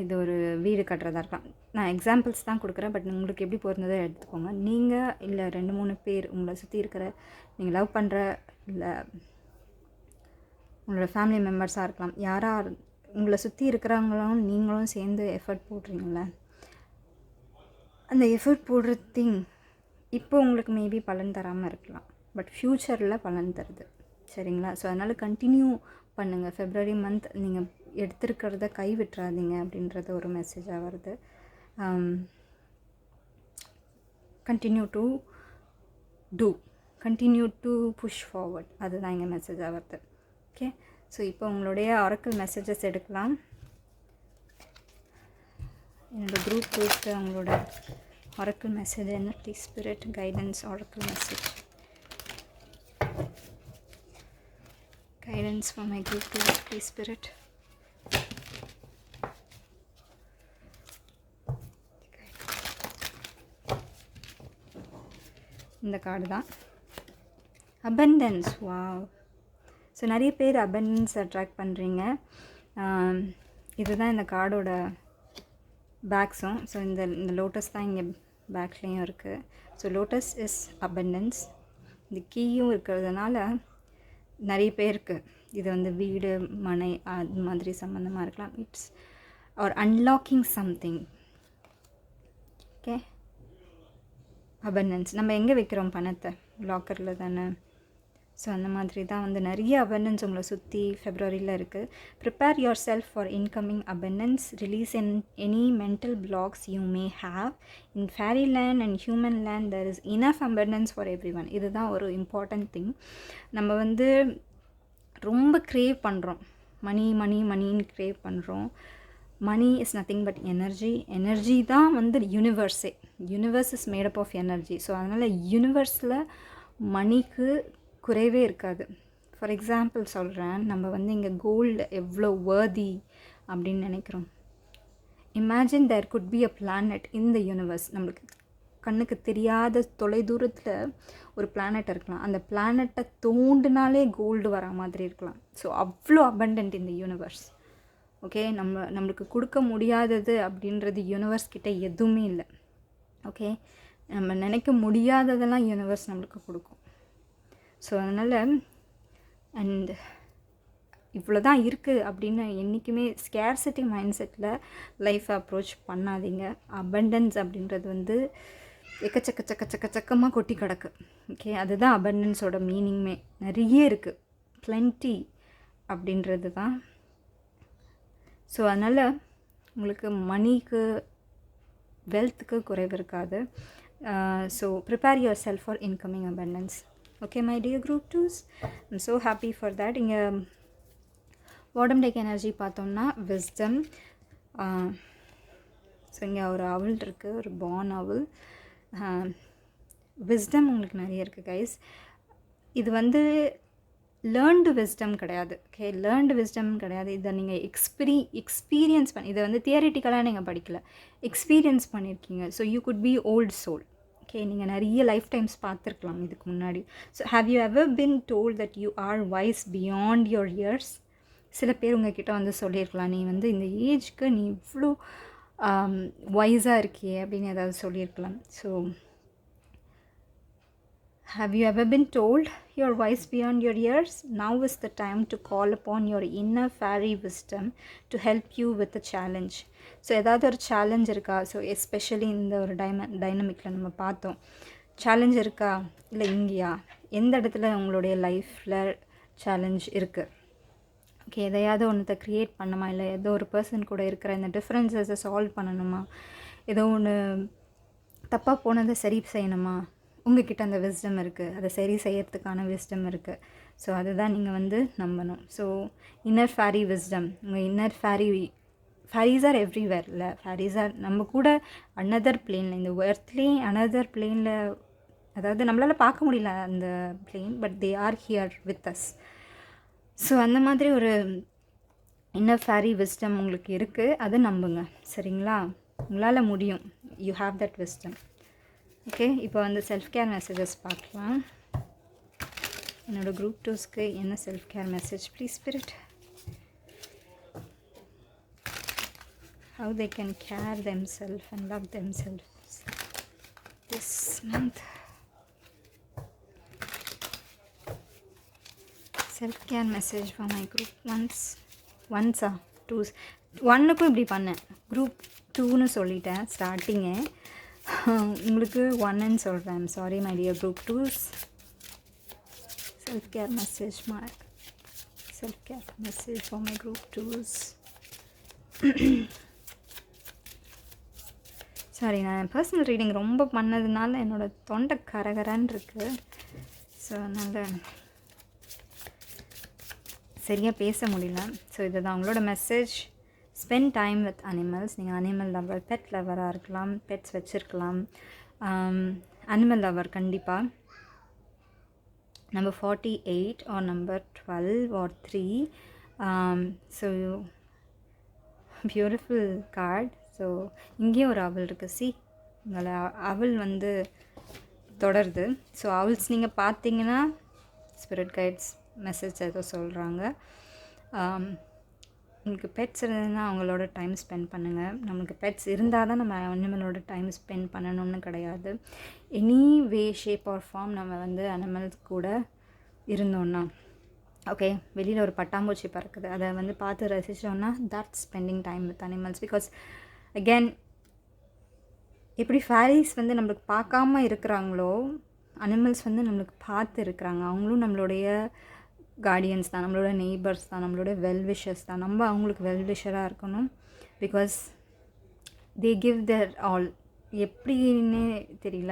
இது ஒரு வீடு கட்டுறதா இருக்கலாம். நான் எக்ஸாம்பிள்ஸ் தான் கொடுக்குறேன், பட் உங்களுக்கு எப்படி பொருந்ததோ எடுத்துக்கோங்க. நீங்கள் இல்லை 2-3 பேர் உங்களை சுற்றி இருக்கிற, நீங்கள் லவ் பண்ணுற, இல்லை உங்களோட ஃபேமிலி மெம்பர்ஸாக இருக்கலாம், யாராக உங்களை சுற்றி இருக்கிறவங்களும் நீங்களும் சேர்ந்து எஃபர்ட் போடுறீங்கள, அந்த எஃபர்ட் போடுற திங் இப்போ உங்களுக்கு மேபி பலன் தராமல் இருக்கலாம், பட் ஃப்யூச்சரில் பலன் தருது. சரிங்களா? ஸோ அதனால் கண்டினியூ பண்ணுங்கள். ஃபெப்ரவரி மந்த் நீங்கள் எடுத்துருக்கிறத விட்டுறாதீங்க அப்படின்றது ஒரு மெசேஜாக வருது. கண்டினியூ டு புஷ் ஃபார்வர்ட், அதுதான் இங்கே மெசேஜாக வருது. ஓகே, ஸோ இப்போ உங்களுடைய ஆரக்கிள் மெசேஜஸ் எடுக்கலாம். என்னோடய குரூப் கொடுத்து அவங்களோட ஆரக்கிள் மெசேஜ் என்ன, please spirit guidance, Oracle message guidance for my group, please spirit. இந்த கார்டு தான் அபண்டன்ஸ். வாவ்! ஸோ நிறைய பேர் அபண்டன்ஸ் அட்ராக்ட் பண்ணுறீங்க. இதுதான் இந்த கார்டோட பேக்ஸும். ஸோ இந்த லோட்டஸ் தான் இங்கே பேக்லேயும் இருக்குது. So lotus is abundance. இந்த கீயும் இருக்கிறதுனால நிறைய பேருக்கு இது வந்து வீடு, மனை அது மாதிரி சம்மந்தமாக இருக்கலாம். It's our unlocking something. Okay, abundance நம்ம எங்கே வைக்கிறோம் பணத்தை? லாக்கரில் தானே. ஸோ அந்த மாதிரி தான் வந்து நிறைய அபண்டன்ஸ் உங்களை சுற்றி ஃபெப்ரவரியில் இருக்குது. Prepare your self for incoming abundance. Release any mental blocks you may have. In fairy land and human land there is enough abundance for every one. இதுதான் ஒரு இம்பார்ட்டண்ட் திங். நம்ம வந்து ரொம்ப க்ரேவ் பண்ணுறோம், மணின்னு க்ரேவ் பண்ணுறோம். Money is nothing but energy தான் வந்து universe is made up of energy. So அதனால் யூனிவர்ஸில் மணிக்கு குறைவே இருக்காது. ஃபார் எக்ஸாம்பிள் சொல்கிறேன், நம்ம வந்து இங்கே கோல்டு எவ்வளோ worthy அப்படின்னு நினைக்கிறோம். Imagine there could be a planet in the universe. நம்மளுக்கு கண்ணுக்கு தெரியாத தொலைதூரத்தில் ஒரு பிளானட் இருக்கலாம். அந்த பிளானட்டை தோண்டினாலே கோல்டு வர மாதிரி இருக்கலாம். ஸோ அவ்வளோ அபண்டன்ட் இந்த யூனிவர்ஸ். ஓகே, நம்மளுக்கு கொடுக்க முடியாதது அப்படின்றது யூனிவர்ஸ் கிட்ட எதுவுமே இல்லை. ஓகே, நம்ம நினைக்க முடியாததெல்லாம் யூனிவர்ஸ் நம்மளுக்கு கொடுக்கும். ஸோ அதனால் அண்ட் இவ்வளோ தான் இருக்குது அப்படின்னு என்றைக்குமே ஸ்கேர்சிட்டி மைண்ட் செட்டில் லைஃப்பை அப்ரோச் பண்ணாதீங்க. அபண்டன்ஸ் அப்படின்றது வந்து எக்கச்சக்கமாக கொட்டி கிடக்கு. ஓகே, அதுதான் அபண்டன்ஸோட மீனிங்மே. நிறைய இருக்குது, ப்ளென்ட்டி அப்படின்றது தான். ஸோ அதனால் உங்களுக்கு மணிக்கு வெல்த்துக்கு குறைவு இருக்காது. So prepare your self for incoming abundance. Okay my dear group 2s, I'm so happy for that. இங்கே பாட்டம் டெக் எனர்ஜி பார்த்தோம்னா விஸ்டம். ஸோ இங்கே ஒரு அவுல் இருக்குது, ஒரு பார்ன் அவுல். விஸ்டம் உங்களுக்கு நிறைய இருக்குது கைஸ். இது வந்து லேர்ன்டு விஸ்டம் கிடையாது. ஓகே, லேர்ன்டு விஸ்டம் கிடையாது. இதை நீங்கள் எக்ஸ்பீரியன்ஸ் பண்ணி, இதை வந்து தியரிட்டிக்கலாக நீங்கள் படிக்கல, எக்ஸ்பீரியன்ஸ் பண்ணியிருக்கீங்க. So you could be old soul. Okay, நீங்கள் நிறைய லைஃப் டைம்ஸ் பார்த்துருக்கலாம் இதுக்கு முன்னாடி. So have you ever been told that you are wise beyond your years? சில பேர் உங்ககிட்ட வந்து சொல்லியிருக்கலாம், நீ வந்து இந்த ஏஜ்க்கு நீ இவ்வளோ வைஸாக இருக்கியே அப்படின்னு ஏதாவது சொல்லியிருக்கலாம். So have you ever been told you are wise beyond your years? Now is the time to call upon your inner fairy wisdom to help you with the challenge. So ஏதாவது ஒரு சேலஞ்ச் இருக்கா? So especially இந்த ஒரு டைனமிக்கில் நம்ம பார்த்தோம், challenge இருக்கா? இல்லை இங்கேயா? எந்த இடத்துல உங்களுடைய லைஃப்பில் சேலஞ்ச் இருக்குது? ஓகே, எதையாவது ஒன்றத்தை க்ரியேட் பண்ணணுமா? இல்லை ஏதோ ஒரு பர்சன் கூட இருக்கிற இந்த டிஃப்ரென்சஸை சால்வ் பண்ணணுமா? ஏதோ ஒன்று தப்பாக போனதை சரி செய்யணுமா? உங்ககிட்ட அந்த விஸ்டம் இருக்குது, அதை சரி செய்யறதுக்கான விஸ்டம் இருக்குது. ஸோ அதுதான் நீங்கள் வந்து நம்பணும். ஸோ இன்னர் ஃபேரி விஸ்டம், உங்கள் இன்னர் ஃபேரிஸ் ஆர் எவ்ரிவேர். இல்லை, ஃபேரிஸ் ஆர் நம்ம கூட அனதர் பிளேனில், இந்த எர்த்லேயே அனதர் பிளேனில், அதாவது நம்மளால் பார்க்க முடியல அந்த plane, but they are here with us. So அந்த மாதிரி ஒரு இன்னர் ஃபேரி விஸ்டம் உங்களுக்கு இருக்குது, அதை நம்புங்க. சரிங்களா? உங்களால் முடியும். You have that wisdom. Okay, இப்போ வந்து செல்ஃப் கேர் மெசேஜஸ் பார்க்கலாம். என்னோடய குரூப் 2ஸ்க்கு என்ன self care message please spirit? How they can care themselves and love themselves this month. Self-care message for my group once 2s. 1க்கும் இப்படி பண்ணேன், group 2ன்னு சொல்லிட்டேன் ஸ்டார்டிங்கே. உங்களுக்கு 1ன்னு சொல்கிறேன். Sorry my dear group 2s. Self-care message for my group 2s. Sorry, நான் personal reading ரொம்ப பண்ணதுனால என்னோடய தொண்டை கரகரான்னு இருக்குது. ஸோ அதனால் சரியாக பேச முடியல. ஸோ இதுதான் உங்களோட message. Spend time with animals. நீங்கள் அனிமல் லவர், பெட் லவராக இருக்கலாம், பெட்ஸ் வச்சுருக்கலாம். அனிமல் லவர் கண்டிப்பாக. Number 48 or number 12 or 3. So beautiful card. So இங்கேயும் ஒரு அவல் இருக்குது. சி, உங்களை அவல் வந்து தொடருது. ஸோ அவல்ஸ் நீங்கள் பார்த்தீங்கன்னா ஸ்பிரிட் கைட்ஸ் மெசேஜ் ஏதோ சொல்கிறாங்க. உங்களுக்கு பெட்ஸ் இருந்ததுன்னா அவங்களோட டைம் ஸ்பெண்ட் பண்ணுங்கள். நம்மளுக்கு பெட்ஸ் இருந்தால் தான் நம்ம அனிமலோட டைம் ஸ்பெண்ட் பண்ணணும்னு கிடையாது. Any way shape or form நம்ம வந்து அனிமல்ஸ் கூட இருந்தோன்னா, ஓகே, வெளியில் ஒரு பட்டாம்பூச்சி பறக்குது, அதை வந்து பார்த்து ரசித்தோன்னா that spending time with animals. Because again எப்படி ஃபேரிஸ் வந்து நம்மளுக்கு பார்க்காம இருக்கிறாங்களோ, அனிமல்ஸ் வந்து நம்மளுக்கு பார்த்து இருக்கிறாங்க. அவங்களும் நம்மளுடைய கார்டியன்ஸ் தான், நம்மளோட நெய்பர்ஸ் தான், நம்மளோட வெல்விஷர்ஸ் தான். நம்ம அவங்களுக்கு வெல்விஷராக இருக்கணும். Because they give there all. எப்படின்னு தெரியல,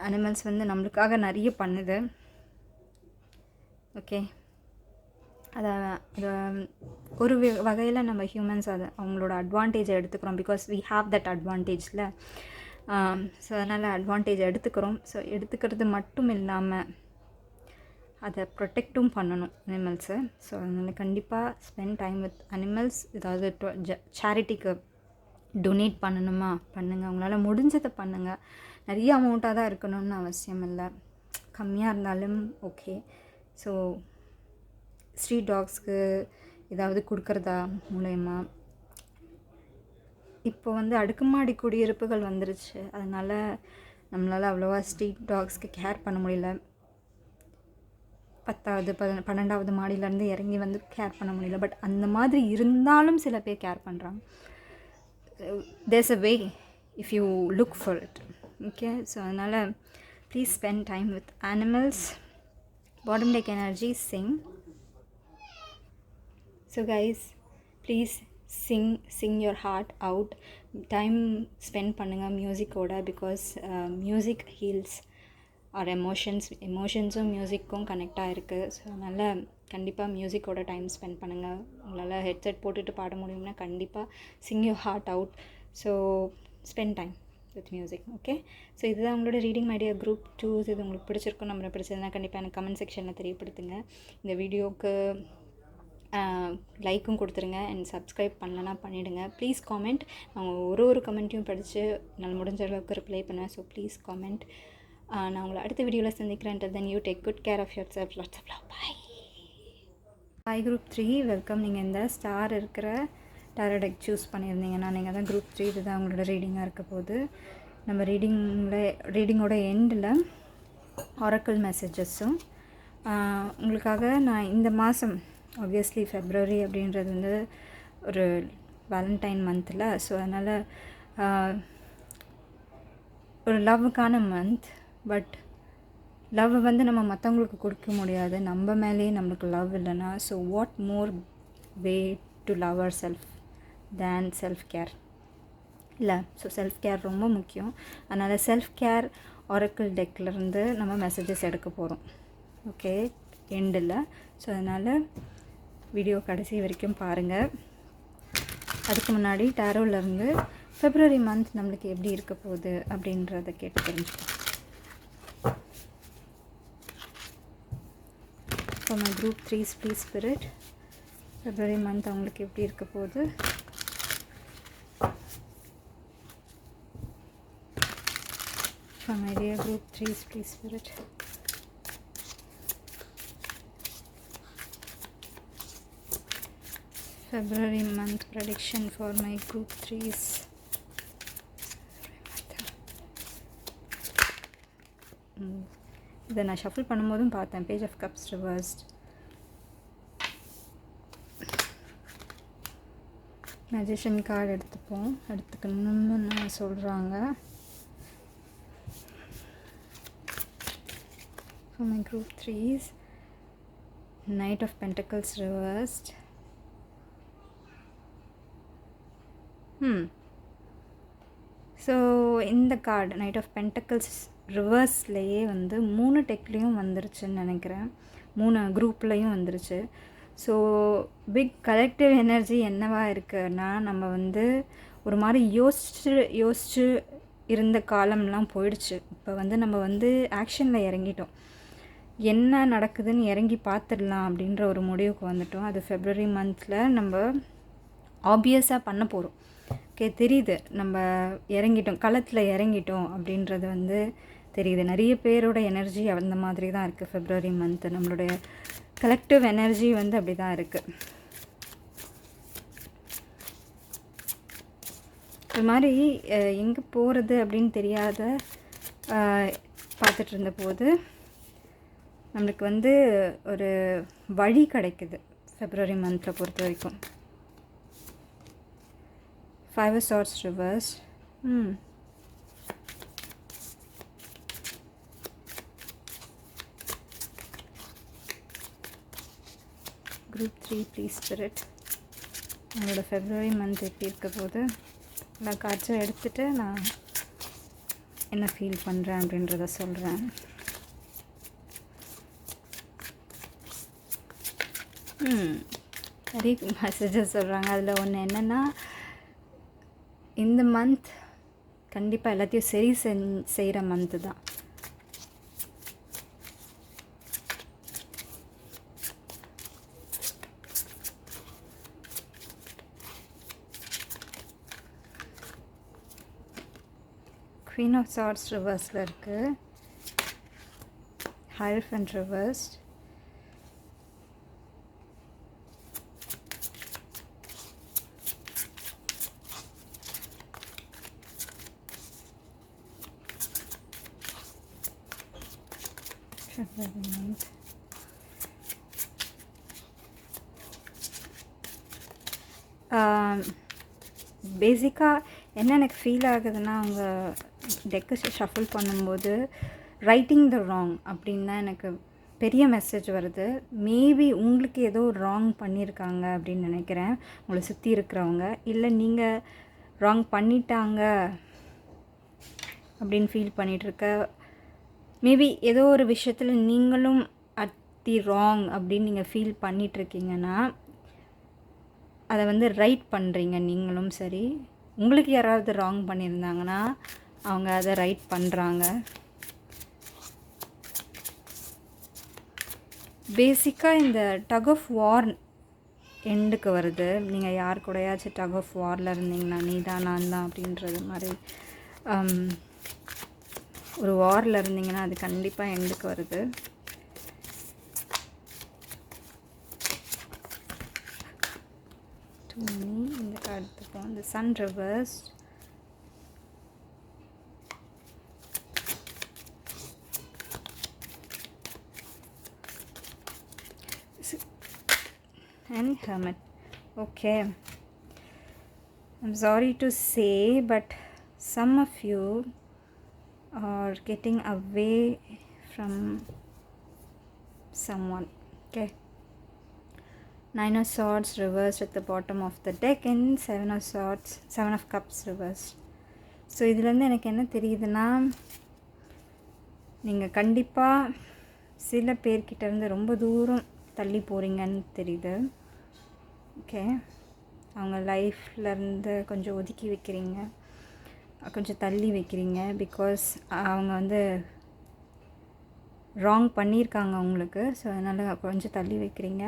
அனிமல்ஸ் வந்து நம்மளுக்காக நிறைய பண்ணுது. ஓகே, அதை ஒரு வகையில் நம்ம ஹியூமன்ஸ் அதை அவங்களோட அட்வான்டேஜை எடுத்துக்கிறோம். பிகாஸ் வி ஹாவ் தட் அட்வான்டேஜில். ஸோ அதனால் அட்வான்டேஜ் எடுத்துக்கிறோம். ஸோ எடுத்துக்கிறது மட்டும் இல்லாமல் அதை ப்ரொடெக்டும் பண்ணணும் அனிமல்ஸை. ஸோ அதனால் கண்டிப்பாக ஸ்பெண்ட் டைம் வித் அனிமல்ஸ். ஏதாவது சேரிட்டிக்கு டொனேட் பண்ணணுமா பண்ணுங்கள், அவங்களால முடிஞ்சதை பண்ணுங்கள். நிறைய அமௌண்ட்டாக தான் இருக்கணும்னு அவசியம் இல்லை, கம்மியாக இருந்தாலும் ஓகே. ஸோ ஸ்ட்ரீட் டாக்ஸ்க்கு ஏதாவது கொடுக்குறதா மூலயமா. இப்போ வந்து அடுக்குமாடி குடியிருப்புகள் வந்துருச்சு, அதனால் நம்மளால் அவ்வளோவா ஸ்ட்ரீட் டாக்ஸ்க்கு கேர் பண்ண முடியல. 10வது 12வது மாடியிலேருந்து இறங்கி வந்து கேர் பண்ண முடியல. பட் அந்த மாதிரி இருந்தாலும் சில பேர் கேர் பண்ணுறாங்க. There's a way if you look for it. Okay, so அதனால் please spend time with animals. Bottom deck energy sing. So guys, please sing your heart out. Time spend பண்ணுங்கள் மியூசிக்கோட. பிகாஸ் மியூசிக் ஹீல்ஸ் ஆர் எமோஷன்ஸும் மியூசிக்கும் கனெக்டாக இருக்குது. So அதனால் கண்டிப்பாக மியூசிக்கோட time spend பண்ணுங்கள். உங்களால் ஹெட்செட் போட்டுட்டு பாட முடியும்னா கண்டிப்பாக sing your heart out. So spend time with music. Okay, so இதுதான் உங்களோட ரீடிங் மைடியா குரூப் 2. இது உங்களுக்கு பிடிச்சிருக்கும், நம்மளை பிடிச்சதுன்னா கண்டிப்பாக எனக்கு கமெண்ட் செக்ஷனில் தெரியப்படுத்துங்க. இந்த வீடியோவுக்கு லைக்கும் கொடுத்துருங்க அண்ட் சப்ஸ்கிரைப் பண்ணலன்னா பண்ணிவிடுங்க. Please comment. நான் ஒரு கமெண்ட்டையும் படித்து நான் முடிஞ்ச அளவுக்கு ரிப்ளை பண்ணுவேன். So please comment. நான் உங்களை அடுத்த வீடியோவில் சந்திக்கிறேன். Then you take good care of your self. Lots of love. Bye. Hi group 3, welcome. நீங்கள் இந்த ஸ்டார் இருக்கிற டாரோ டெக் சூஸ் பண்ணியிருந்தீங்கன்னா நீங்கள் தான் குரூப் 3. இதுதான் உங்களோட ரீடிங்காக இருக்க போது. நம்ம ரீடிங்கோட எண்டில் ஆரக்கிள் மெசேஜஸும் உங்களுக்காக நான் இந்த மாதம் ஆப்வியஸ்லி ஃபெப்ரவரி அப்படின்றது வந்து ஒரு வேலண்டைன் மந்தில். ஸோ அதனால் ஒரு லவ்வுக்கான மந்த். பட் லவ் வந்து நம்ம மற்றவங்களுக்கு கொடுக்க முடியாது, நம்ம மேலேயே நம்மளுக்கு லவ் இல்லைன்னா. So what more way to love our self than self care இல்லை? ஸோ செல்ஃப் கேர் ரொம்ப முக்கியம். அதனால் செல்ஃப் கேர் ஆரக்கிள் டெக்லேருந்து நம்ம மெசேஜஸ் எடுக்க போகிறோம். ஓகே, எண்டில். ஸோ அதனால் வீடியோ கடைசி வரைக்கும் பாருங்கள். அதுக்கு முன்னாடி டாரோலேருந்து ஃபெப்ரவரி மந்த் நம்மளுக்கு எப்படி இருக்க போகுது அப்படின்றத கேட்டு தெரிஞ்சுக்கோம். So my group 3 please spirit, February month அவங்களுக்கு எப்படி இருக்க போகுது? So my dear group 3 please spirit. February month prediction for my group 3s. இதை நான் ஷஃபிள் பண்ணும்போதும் பார்த்தேன். Page of cups reversed. Magician card எடுத்துக்கணும்னு நான் சொல்கிறாங்க. For my group 3s, Knight of Pentacles reversed. So இந்த கார்டு நைட் ஆஃப் பென்டக்கிள்ஸ் ரிவர்ஸ்லேயே வந்து 3 டெக்லேயும் வந்துருச்சுன்னு நினைக்கிறேன், 3 குரூப்லேயும் வந்துருச்சு. ஸோ பிக் கலெக்டிவ் எனர்ஜி என்னவா இருக்குன்னா, நம்ம வந்து ஒரு மாதிரி யோசிச்சு இருந்த காலம்லாம் போயிடுச்சு. இப்போ வந்து நம்ம வந்து ஆக்ஷனில் இறங்கிட்டோம். என்ன நடக்குதுன்னு இறங்கி பார்த்துடலாம் அப்படின்ற ஒரு முடிவுக்கு வந்துட்டோம். அது ஃபெப்ரவரி மந்தில் நம்ம ஆப்வியஸாக பண்ண போகிறோம். ஓகே, தெரியுது நம்ம இறங்கிட்டோம், களத்தில் இறங்கிட்டோம் அப்படின்றது வந்து தெரியுது. நிறைய பேரோட எனர்ஜி அந்த மாதிரி தான் இருக்குது. ஃபெப்ரவரி மந்த்து நம்மளுடைய கலெக்டிவ் எனர்ஜி வந்து அப்படி தான் இருக்குது. இது மாதிரி எங்கே போகிறது அப்படின்னு தெரியாத பார்த்துட்டு இருந்தபோது நம்மளுக்கு வந்து ஒரு வழி கிடைக்குது ஃபெப்ரவரி மந்தில் பொறுத்த வரைக்கும். 5 of Swords reverse. Group 3 please spirit. நம்மளோட ஃபெப்ரவரி மந்த் எப்படி இருக்க போது நான் காட்சி எடுத்துகிட்டு நான் என்ன ஃபீல் பண்ணுறேன் அப்படின்றத சொல்கிறேன். நிறைய மெசேஜஸ் சொல்கிறாங்க. அதில் ஒன்று என்னென்னா, இந்த மந்த் கண்டிப்பாக எல்லாத்தையும் சரி செய்கிற மந்த்து தான். குவீன் ஆஃப் சார்ட்ஸ் ரிவர்ஸில் இருக்குது. ஹைரஃபண்ட் ரிவர்ஸ்ட். பேசிக்காக என்ன எனக்கு ஃபீல் ஆகுதுன்னா, அவங்க டெக்கு ஷஃபிள் பண்ணும்போது ரைட்டிங் த ராங் அப்படின்னு தான் எனக்கு பெரிய மெசேஜ் வருது. மேபி உங்களுக்கு ஏதோ ராங் பண்ணியிருக்காங்க அப்படின்னு நினைக்கிறேன், உங்களை சுற்றி இருக்கிறவங்க. இல்லை நீங்கள் ராங் பண்ணிட்டாங்க அப்படின்னு ஃபீல் பண்ணிகிட்ருக்க. மேபி ஏதோ ஒரு விஷயத்தில் நீங்களும் அட் தி ராங் அப்படின்னு நீங்கள் ஃபீல் பண்ணிகிட்ருக்கீங்கன்னா, அதை வந்து ரைட் பண்ணுறீங்க நீங்களும். சரி, உங்களுக்கு யாராவது ராங் பண்ணியிருந்தாங்கன்னா அவங்க அதை ரைட் பண்ணுறாங்க. பேசிக்காக இந்த டக் ஆஃப் வார் எண்டுக்கு வருது. நீங்கள் யார் கூடயாச்சும் டக் ஆஃப் வாரில் இருந்தீங்கன்னா, நீ தான் நான் தான் அப்படின்றது மாதிரி ஒரு வாரில் இருந்தீங்கன்னா அது கண்டிப்பாக எண்டுக்கு வருது. இந்த கார்டு எடுத்துப்போம். இந்த sun reverse, and hermit. Okay, I'm sorry to say, but some of you are getting away from someone. Okay, Nine of Swords reversed at the bottom of the deck and Seven of Swords, Seven of Cups reversed. So இதுலேருந்து எனக்கு என்ன தெரியுதுன்னா, நீங்கள் கண்டிப்பாக சில பேர்கிட்டேருந்து ரொம்ப தூரம் தள்ளி போகிறீங்கன்னு தெரியுது. ஓகே, அவங்க லைஃப்லேருந்து கொஞ்சம் ஒதுக்கி வைக்கிறீங்க, கொஞ்சம் தள்ளி வைக்கிறீங்க. பிகாஸ் அவங்க வந்து ராங் பண்ணியிருக்காங்க உங்களுக்கு. ஸோ அதனால் கொஞ்சம் தள்ளி வைக்கிறீங்க.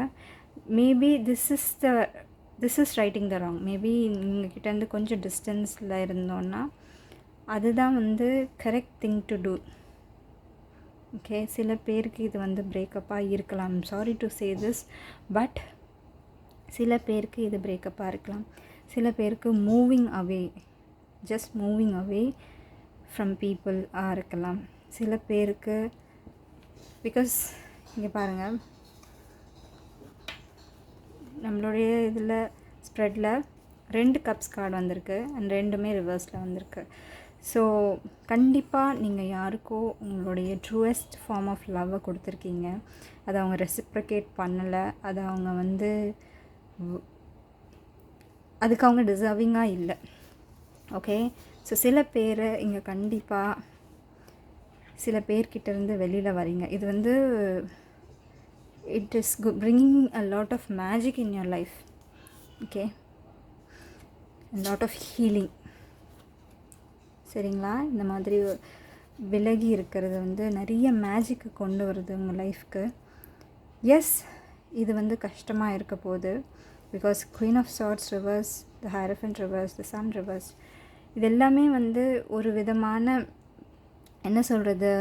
Maybe this is righting the wrong. Maybe உங்ககிட்டேருந்து கொஞ்சம் டிஸ்டன்ஸில் இருந்தோன்னா அதுதான் வந்து correct thing to do. Okay, சில பேருக்கு இது வந்து பிரேக்கப்பாக இருக்கலாம். Sorry to say this, but சில பேருக்கு இது பிரேக்கப்பாக இருக்கலாம். சில பேருக்கு moving away, just moving away from பீப்புளாக இருக்கலாம். சில பேருக்கு பிகாஸ் இங்கே பாருங்கள், நம்மளுடைய இதில் ஸ்ப்ரெட்டில் 2 கப்ஸ் கார்டு வந்திருக்கு அண்ட் 2மே ரிவர்ஸில் வந்திருக்கு. ஸோ கண்டிப்பாக நீங்கள் யாருக்கோ உங்களுடைய ட்ரூவஸ்ட் ஃபார்ம் ஆஃப் லவ்வை கொடுத்துருக்கீங்க. அதை அவங்க ரெசிப்ரிகேட் பண்ணலை. அதை அவங்க வந்து அதுக்கு அவங்க டிசர்விங்காக இல்லை. ஓகே, ஸோ சில பேர் இங்கே கண்டிப்பாக சில பேர்கிட்டேருந்து வெளியில் வரீங்க. இது வந்து it is bringing a lot of magic in your life. Okay, a lot of healing. சரிங்களா? இந்த மாதிரி விலகி இருக்கிறது வந்து நிறைய மேஜிக்கு கொண்டு வருது உங்கள் லைஃப்க்கு. எஸ், இது வந்து கஷ்டமாக இருக்க போகுது. Because queen of swords reverse, the hierophant reverse, the sun reverse, இது எல்லாமே வந்து ஒரு விதமான என்ன சொல்கிறது,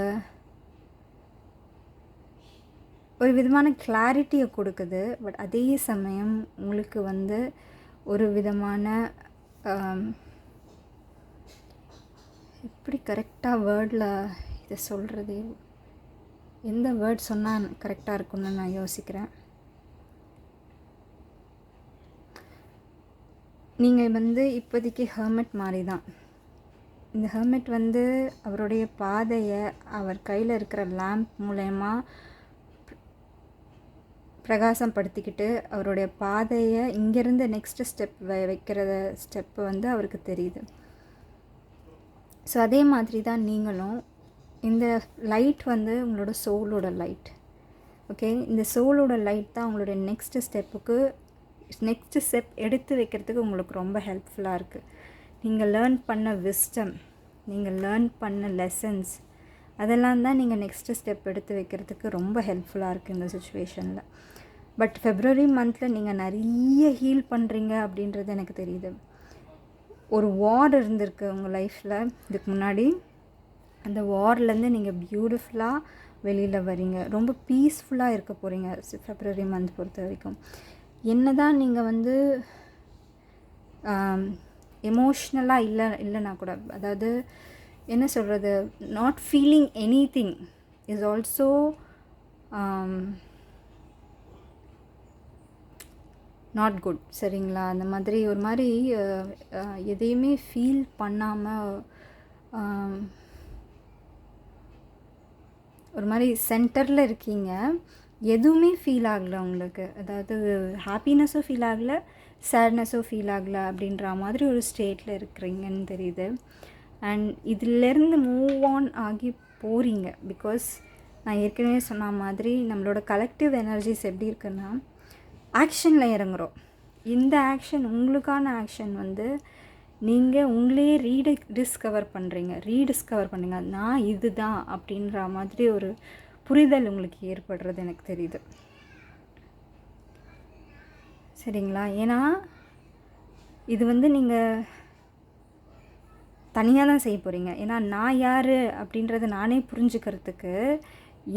ஒரு விதமான கிளாரிட்டியை கொடுக்குது. பட் அதே சமயம் உங்களுக்கு வந்து ஒரு விதமான எப்படி கரெக்டாக வேர்டில் இதை சொல்கிறது, எந்த வேர்ட் சொன்னால் கரெக்டாக இருக்குன்னு நான் யோசிக்கிறேன். நீங்கள் வந்து இப்போதைக்கு ஹெர்மிட் மாதிரி தான். இந்த ஹெர்மிட் வந்து அவருடைய பாதையை அவர் கையில் இருக்கிற லேம்ப் மூலயமா பிரகாசம் படுத்திக்கிட்டு அவருடைய பாதையை இங்கேருந்து நெக்ஸ்ட்டு ஸ்டெப் வைக்கிற ஸ்டெப்பு வந்து அவருக்கு தெரியுது. ஸோ அதே மாதிரி தான் நீங்களும். இந்த லைட் வந்து உங்களோட சோலோட லைட். ஓகே, இந்த சோலோட லைட் தான் உங்களுடைய நெக்ஸ்ட்டு ஸ்டெப் எடுத்து வைக்கிறதுக்கு உங்களுக்கு ரொம்ப ஹெல்ப்ஃபுல்லாக இருக்குது. நீங்கள் லேர்ன் பண்ண விஸ்டம், நீங்கள் லேர்ன் பண்ண லெசன்ஸ், அதெல்லாம் தான் நீங்கள் நெக்ஸ்ட்டு ஸ்டெப் எடுத்து வைக்கிறதுக்கு ரொம்ப ஹெல்ப்ஃபுல்லாக இருக்குது இந்த சுச்சுவேஷனில். பட் ஃபெப்ரவரி மந்தில் நீங்கள் நிறைய ஹீல் பண்ணுறீங்க அப்படின்றது எனக்கு தெரியுது. ஒரு வார் இருந்திருக்கு உங்கள் லைஃப்பில் இதுக்கு முன்னாடி. அந்த வார்லேருந்து நீங்கள் பியூட்டிஃபுல்லாக வெளியில் வரீங்க. ரொம்ப பீஸ்ஃபுல்லாக இருக்க போகிறீங்க ஃபெப்ரவரி மந்த் பொறுத்த வரைக்கும். என்ன தான் நீங்கள் வந்து எமோஷ்னலாக இல்லைனா கூட, அதாவது என்ன சொல்கிறது, not feeling anything is also not good. சரிங்களா? அந்த மாதிரி ஒரு மாதிரி எதையுமே ஃபீல் பண்ணாமல் ஒரு மாதிரி சென்டரில் இருக்கீங்க. எதுவுமே ஃபீல் ஆகலை உங்களுக்கு. அதாவது ஹாப்பினஸும் ஃபீல் ஆகலை, சேட்னஸும் ஃபீல் ஆகலை அப்படின்ற மாதிரி ஒரு ஸ்டேட்டில் இருக்கிறீங்கன்னு தெரியுது. அண்ட் இதிலேருந்து மூவ் ஆன் ஆகி போகிறீங்க. பிகாஸ் நான் ஏற்கனவே சொன்ன மாதிரி நம்மளோட கலெக்டிவ் எனர்ஜிஸ் எப்படி இருக்குன்னா, ஆக்ஷனில் இறங்குறோம். இந்த ஆக்ஷன், உங்களுக்கான ஆக்ஷன் வந்து நீங்கள் உங்களையே ரீடிஸ்கவர் பண்ணுறீங்க. நான் இது தான் அப்படின்ற மாதிரி ஒரு புரிதல் உங்களுக்கு ஏற்படுறது எனக்கு தெரியுது. சரிங்களா? ஏன்னா இது வந்து நீங்கள் தனியாக தான் செய்ய போகிறீங்க. ஏன்னா நான் யார் அப்படின்றத நானே புரிஞ்சுக்கிறதுக்கு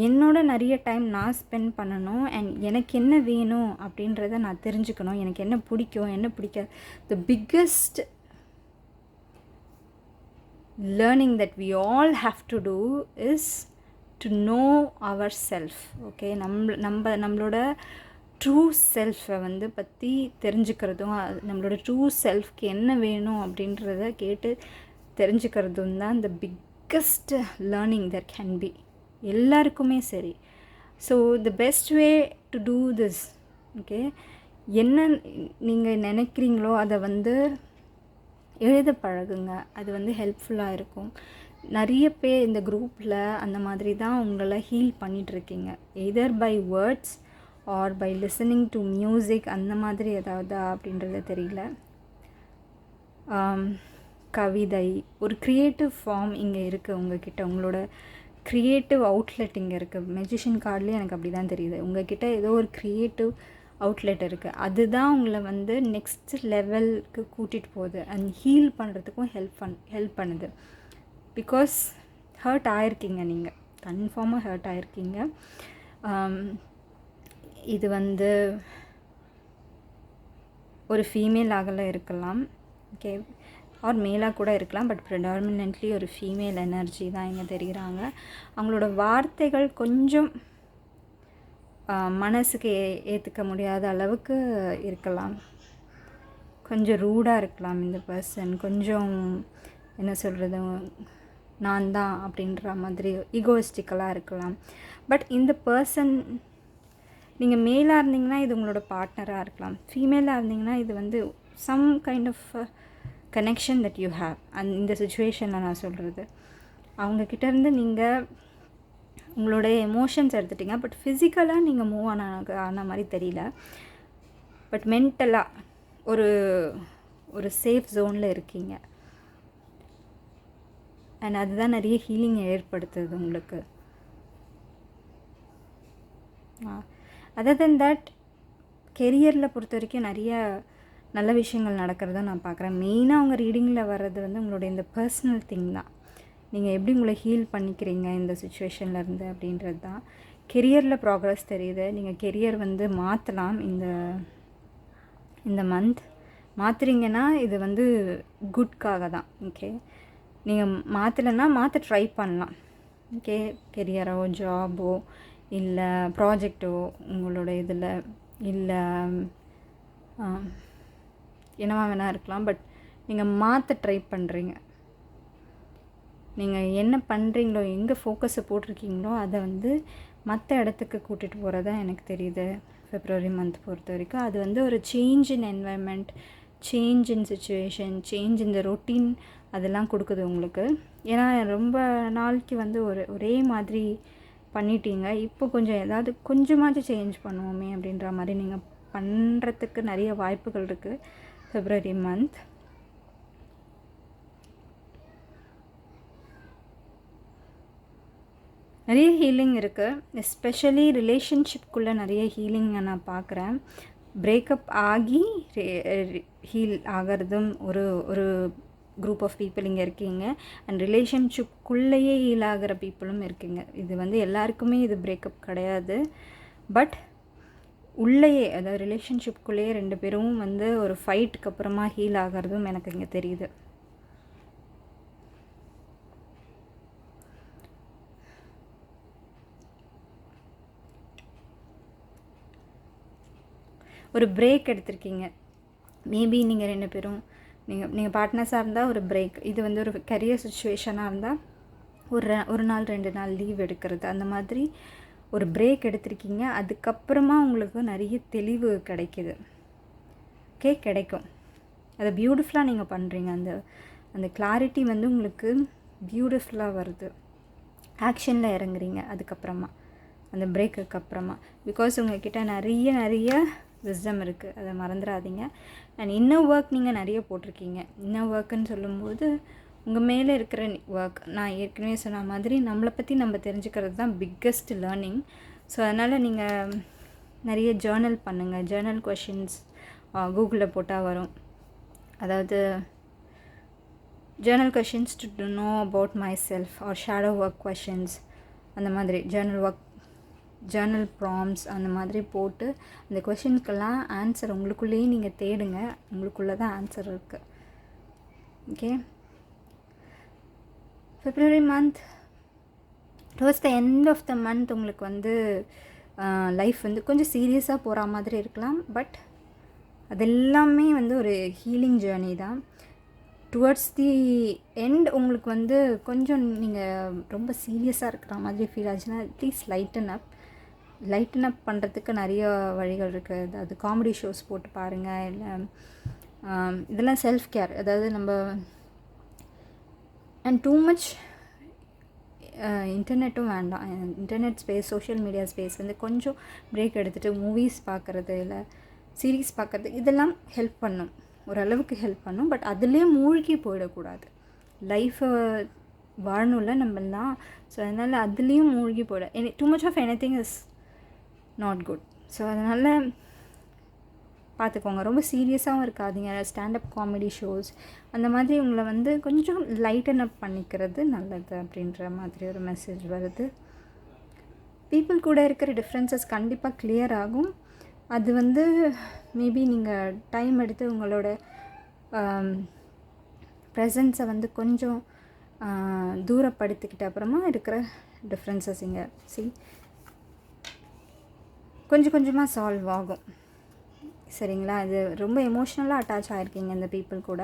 என்னோட நிறைய டைம் நான் ஸ்பெண்ட் பண்ணணும். அண்ட் எனக்கு என்ன வேணும் அப்படின்றத நான் தெரிஞ்சுக்கணும். எனக்கு என்ன பிடிக்கும், என்ன பிடிக்காது. The biggest learning that we all have to do is to know ourself. Okay, நம்மளோட ட்ரூ செல்ஃபை வந்து பற்றி தெரிஞ்சுக்கிறதும், நம்மளோட ட்ரூ செல்ஃப்க்கு என்ன வேணும் அப்படின்றத கேட்டு தெரிஞ்சுக்கிறதும் தான் the biggest learning that can be. எல்லாருக்குமே சரி. So the best way to do this, okay, என்ன நீங்கள் நினைக்கிறீங்களோ அதை வந்து எழுத பழகுங்க. அது வந்து ஹெல்ப்ஃபுல்லாக இருக்கும். நிறைய பேர் இந்த குரூப்பில் அந்த மாதிரி தான் உங்களை ஹீல் பண்ணிகிட்ருக்கீங்க. Either by words or by listening to music, அந்த மாதிரி ஏதாவது அப்படின்றது தெரியல. கவிதை, ஒரு க்ரியேட்டிவ் ஃபார்ம் இங்கே இருக்குது உங்ககிட்ட. உங்களோட க்ரியேட்டிவ் அவுட்லெட் இங்கே இருக்குது. மெஜிஷியன் கார்ட்லேயே எனக்கு அப்படி தான் தெரியுது. உங்ககிட்ட ஏதோ ஒரு க்ரியேட்டிவ் அவுட்லெட் இருக்குது. அதுதான் உங்களை வந்து நெக்ஸ்ட் லெவலுக்கு கூட்டிகிட்டு போகுது. அண்ட் ஹீல் பண்ணுறதுக்கும் ஹெல்ப் பண்ணுது. பிகாஸ் ஹர்ட் ஆகிருக்கீங்க, நீங்கள் கன்ஃபார்மாக ஹர்ட் ஆகிருக்கீங்க. இது வந்து ஒரு ஃபீமேல் ஆகலாம் இருக்கலாம், ஓகே, ஆர் மேலாக கூட இருக்கலாம். பட் ப்ரிடாமினென்ட்லி ஒரு ஃபீமேல் எனர்ஜி தான் இங்கே தெரிகிறாங்க. அவங்களோட வார்த்தைகள் கொஞ்சம் மனசுக்கு ஏற்றுக்க முடியாத அளவுக்கு இருக்கலாம். கொஞ்சம் ரூடாக இருக்கலாம் இந்த பர்சன். கொஞ்சம் என்ன சொல்கிறது, நான் தான் அப்படின்ற மாதிரி ஈகோயிஸ்டிக்கலாக இருக்கலாம். பட் இந்த பர்சன், நீங்கள் மேலாக இருந்தீங்கன்னா இது உங்களோட பார்ட்னராக இருக்கலாம். ஃபீமேலாக இருந்தீங்கன்னா இது வந்து some kind of connection that you have. இந்த சுச்சுவேஷனில் நான் சொல்கிறது, அவங்கக்கிட்டேருந்து நீங்கள் உங்களோட எமோஷன்ஸ் எடுத்துட்டிங்க. பட் ஃபிசிக்கலாக நீங்கள் மூவ் ஆன மாதிரி தெரியல. பட் மென்டலாக ஒரு சேஃப் ஜோனில் இருக்கீங்க. அண்ட் அதுதான் நிறைய ஹீலிங் ஏற்படுத்துது உங்களுக்கு. அதர் தென் தட், கெரியரில் பொறுத்த வரைக்கும் நிறைய நல்ல விஷயங்கள் நடக்கிறத நான் பார்க்குறேன். மெயினாக அவங்க ரீடிங்கில் வர்றது வந்து உங்களோட இந்த பர்சனல் திங் தான். நீங்கள் எப்படி உங்களை ஹீல் பண்ணிக்கிறீங்க இந்த சுச்சுவேஷன்லேருந்து அப்படின்றது தான். கெரியரில் ப்ராக்ரஸ் தெரியுது. நீங்கள் கெரியர் வந்து மாற்றலாம். இந்த மந்த் மாற்றுறீங்கன்னா இது வந்து குட்காக தான். ஓகே, நீங்கள் மாற்றலைன்னா மாற்ற ட்ரை பண்ணலாம். ஓகே, கெரியரோ ஜாபோ இல்லை ப்ராஜெக்டோ உங்களோட இதில் இல்லை என்னவா வேணால் இருக்கலாம். பட் நீங்கள் மாற்ற ட்ரை பண்ணுறீங்க. நீங்கள் என்ன பண்ணுறீங்களோ, எங்கே ஃபோக்கஸை போட்டிருக்கீங்களோ அதை வந்து மற்ற இடத்துக்கு கூட்டிகிட்டு போகிறதா எனக்கு தெரியுது ஃபெப்ரவரி மந்த் பொறுத்த வரைக்கும். அது வந்து ஒரு change in environment, change in situation, change in the routine அதெல்லாம் கொடுக்குது உங்களுக்கு. ஏன்னா ரொம்ப நாளைக்கு வந்து ஒரே மாதிரி பண்ணிட்டீங்க. இப்போ கொஞ்சம் ஏதாவது கொஞ்சமாச்சும் சேஞ்ச் பண்ணுவோமே அப்படின்ற மாதிரி நீங்கள் பண்ணுறதுக்கு நிறைய வாய்ப்புகள் இருக்குது ஃபெப்ரவரி மந்த். நிறைய ஹீலிங் இருக்குது. எஸ்பெஷலி ரிலேஷன்ஷிப்குள்ளே நிறைய ஹீலிங்கை நான் பார்க்குறேன். பிரேக்கப் ஆகி ஹீல் ஆகிறதும் ஒரு குரூப் ஆஃப் பீப்புள் இங்கே இருக்கீங்க. அண்ட் ரிலேஷன்ஷிப்குள்ளேயே ஹீல் ஆகிற பீப்புளும் இருக்கீங்க. இது வந்து எல்லாருக்குமே இது பிரேக்கப் கிடையாது. பட் உள்ளேயே, அதாவது ரிலேஷன்ஷிப்குள்ளேயே 2 பேரும் வந்து ஒரு ஃபைட்டுக்கு அப்புறமா ஹீல் ஆகிறதும் எனக்கு இங்கே தெரியுது. ஒரு பிரேக் எடுத்திருக்கீங்க. மேபி நீங்கள் 2 பேரும் நீங்கள் பார்ட்னர்ஸாக இருந்தால் ஒரு பிரேக். இது வந்து ஒரு கரியர் சுச்சுவேஷனாக இருந்தால் ஒரு நாள் 2 நாள் லீவ் எடுக்கிறது, அந்த மாதிரி ஒரு பிரேக் எடுத்திருக்கீங்க. அதுக்கப்புறமா உங்களுக்கு நிறைய தெளிவு கிடைக்கிது. கிடைக்கும். அதை பியூட்டிஃபுல்லாக நீங்கள் பண்ணுறீங்க. அந்த கிளாரிட்டி வந்து உங்களுக்கு பியூட்டிஃபுல்லாக வருது. ஆக்ஷனில் இறங்குறீங்க அதுக்கப்புறமா, அந்த பிரேக்குக்கு அப்புறமா. பிகாஸ் உங்கள்கிட்ட நிறைய விஸ்டம் இருக்குது, அதை மறந்துடாதீங்க. அண்ட் இன்னர் ஒர்க் நீங்கள் நிறைய போட்டிருக்கீங்க. இன்னர் ஒர்க்குன்னு சொல்லும்போது உங்கள் மேலே இருக்கிற ஒர்க், நான் ஏற்கனவே சொன்ன மாதிரி நம்மளை பற்றி நம்ம தெரிஞ்சுக்கிறது தான் பிக்கஸ்ட் லேர்னிங். ஸோ அதனால் நீங்கள் நிறைய ஜேர்னல் பண்ணுங்கள். ஜேர்னல் கொஷின்ஸ் கூகுளில் போட்டால் வரும். அதாவது journal questions to know about my self or shadow work questions, அந்த மாதிரி ஜேர்னல் ப்ராம்ஸ் அந்த மாதிரி போட்டு அந்த கொஷினுக்கெல்லாம் ஆன்சர் உங்களுக்குள்ளேயே நீங்கள் தேடுங்க. உங்களுக்குள்ளே தான் ஆன்சர் இருக்குது. Okay, February month towards the end of the month உங்களுக்கு வந்து லைஃப் வந்து கொஞ்சம் சீரியஸாக போகிற மாதிரி இருக்கலாம். பட் அதெல்லாமே வந்து ஒரு ஹீலிங் ஜேர்னி தான். டுவர்ட்ஸ் தி எண்ட் உங்களுக்கு வந்து கொஞ்சம் நீங்கள் ரொம்ப சீரியஸாக இருக்கிற மாதிரி ஃபீல் ஆச்சுன்னா ப்ளீஸ் லைட்டன் அப் பண்ணுறதுக்கு நிறைய வழிகள் இருக்குது. அது காமெடி ஷோஸ் போட்டு பாருங்கள். இல்லை இதெல்லாம் செல்ஃப் கேர். அதாவது நம்ம அண்ட் டூ மச் இன்டர்நெட்டும் வேண்டாம். Internet space, social media space வந்து கொஞ்சம் பிரேக் எடுத்துகிட்டு மூவிஸ் பார்க்குறது, இல்லை சீரீஸ் பார்க்குறது, இதெல்லாம் ஹெல்ப் பண்ணும், ஓரளவுக்கு ஹெல்ப் பண்ணும். பட் அதுலேயே மூழ்கி போயிடக்கூடாது. லைஃப்பை வாழணும்ல நம்மளாம். ஸோ அதனால் அதுலேயும் மூழ்கி too much of anything is not good. So அதனால் பார்த்துக்கோங்க. ரொம்ப சீரியஸாகவும் இருக்காதீங்க. ஸ்டாண்டப் காமெடி ஷோஸ் அந்த மாதிரி உங்களை வந்து கொஞ்சம் லைட்டன் அப் பண்ணிக்கிறது நல்லது அப்படின்ற மாதிரி ஒரு மெசேஜ் வருது. பீப்புள் கூட இருக்கிற டிஃப்ரென்சஸ் கண்டிப்பாக கிளியர் ஆகும். அது வந்து மேபி நீங்கள் டைம் எடுத்து உங்களோட ப்ரெசன்ஸை வந்து கொஞ்சம் தூரப்படுத்திக்கிட்ட அப்புறமா இருக்கிற டிஃப்ரென்சஸ் இங்கே கொஞ்சம் கொஞ்சமாக சால்வ் ஆகும். சரிங்களா? அது ரொம்ப எமோஷ்னலாக அட்டாச் ஆகிருக்கீங்க இந்த பீப்புள் கூட.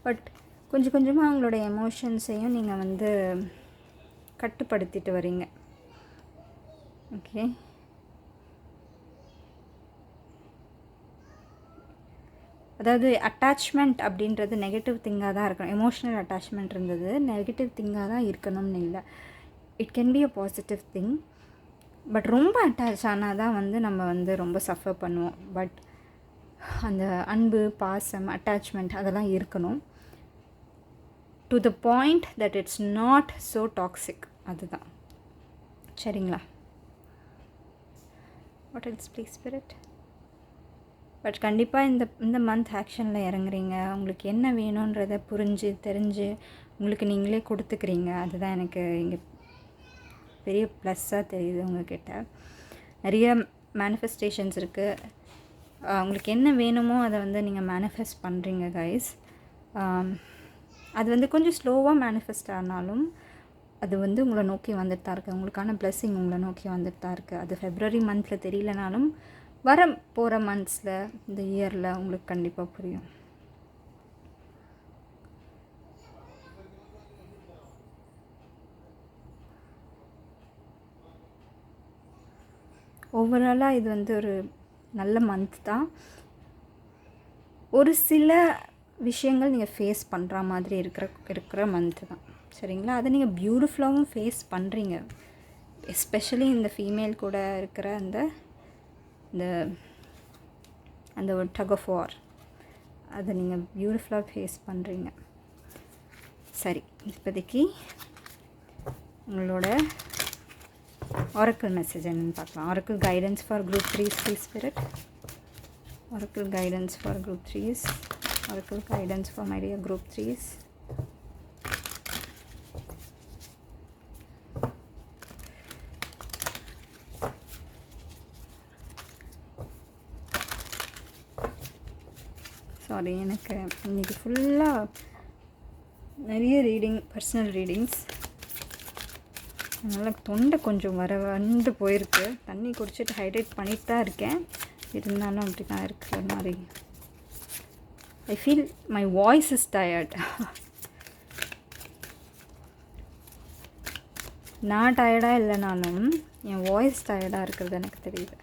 பட் கொஞ்சம் கொஞ்சமாக அவங்களோட எமோஷன்ஸையும் நீங்கள் வந்து கட்டுப்படுத்திட்டு வரீங்க. ஓகே, அதாவது அட்டாச்மெண்ட் அப்படின்றது நெகட்டிவ் திங்காக தான் இருக்கணும். எமோஷ்னல் அட்டாச்மெண்ட் இருந்தது நெகட்டிவ் திங்காக தான் இருக்கணும்னு இல்லை. It can be a positive thing. But ரொம்ப அட்டாச் ஆனால் தான் வந்து நம்ம வந்து ரொம்ப சஃபர் பண்ணுவோம். பட் அந்த அன்பு, பாசம், அட்டாச்மெண்ட் அதெல்லாம் இருக்கணும். To the point that it's not so toxic. அதுதான். சரிங்களா? What else please spirit? But கண்டிப்பாக இந்த மந்த் ஆக்ஷனில் இறங்குறீங்க. உங்களுக்கு என்ன வேணுன்றதை புரிஞ்சு தெரிஞ்சு உங்களுக்கு நீங்களே கொடுத்துக்கிறீங்க. அதுதான் எனக்கு இங்கே பெரிய ப்ளஸ்ஸாக தெரியுது. உங்கள்கிட்ட நிறைய மேனிஃபெஸ்டேஷன்ஸ் இருக்குது. உங்களுக்கு என்ன வேணுமோ அதை வந்து நீங்கள் மேனிஃபெஸ்ட் பண்ணுறீங்க கைஸ். அது வந்து கொஞ்சம் ஸ்லோவாக மேனிஃபெஸ்ட் ஆனாலும் அது வந்து உங்களை நோக்கி வந்துட்டு தான் இருக்குது. உங்களுக்கான பிளெஸ்ஸிங் உங்களை நோக்கி வந்துட்டு தான் இருக்குது. அது ஃபெப்ரவரி மந்தில் தெரியலனாலும் வர போகிற மந்த்ஸில், இந்த இயரில் உங்களுக்கு கண்டிப்பாக புரியும். ஓவராலாக இது வந்து ஒரு நல்ல மந்த் தான். ஒரு சில விஷயங்கள் நீங்கள் ஃபேஸ் பண்ணுற மாதிரி இருக்கிற மந்த்து தான். சரிங்களா? அதை நீங்கள் பியூட்டிஃபுல்லாகவும் ஃபேஸ் பண்ணுறீங்க. எஸ்பெஷலி இந்த ஃபீமேல் கூட இருக்கிற அந்த ஒரு டக் ஆஃப் வார், அதை நீங்கள் பியூட்டிஃபுல்லாக ஃபேஸ் பண்ணுறீங்க. சரி, இப்போதைக்கு உங்களோட ஆரக்கிள் மெசேஜ் என்னன்னு பார்க்கலாம். Oracle guidance for group 3 please spirit. Oracle guidance for group 3s. Oracle guidance for my dear group 3s. Sorry, எனக்கு இன்றைக்கி ஃபுல்லாக நிறைய ரீடிங், பர்சனல் ரீடிங்ஸ், அதனால் தொண்டை கொஞ்சம் வந்து போயிருக்கு. தண்ணி குடிச்சிட்டு ஹைட்ரேட் பண்ணிட்டு தான் இருக்கேன், இருந்தாலும் அப்படி தான் இருக்குது ஒரு மாதிரி. I feel my voice is tired. நான் டயர்டாக இல்லைனாலும் என் வாய்ஸ் டயர்டாக இருக்கிறது எனக்கு தெரியுது.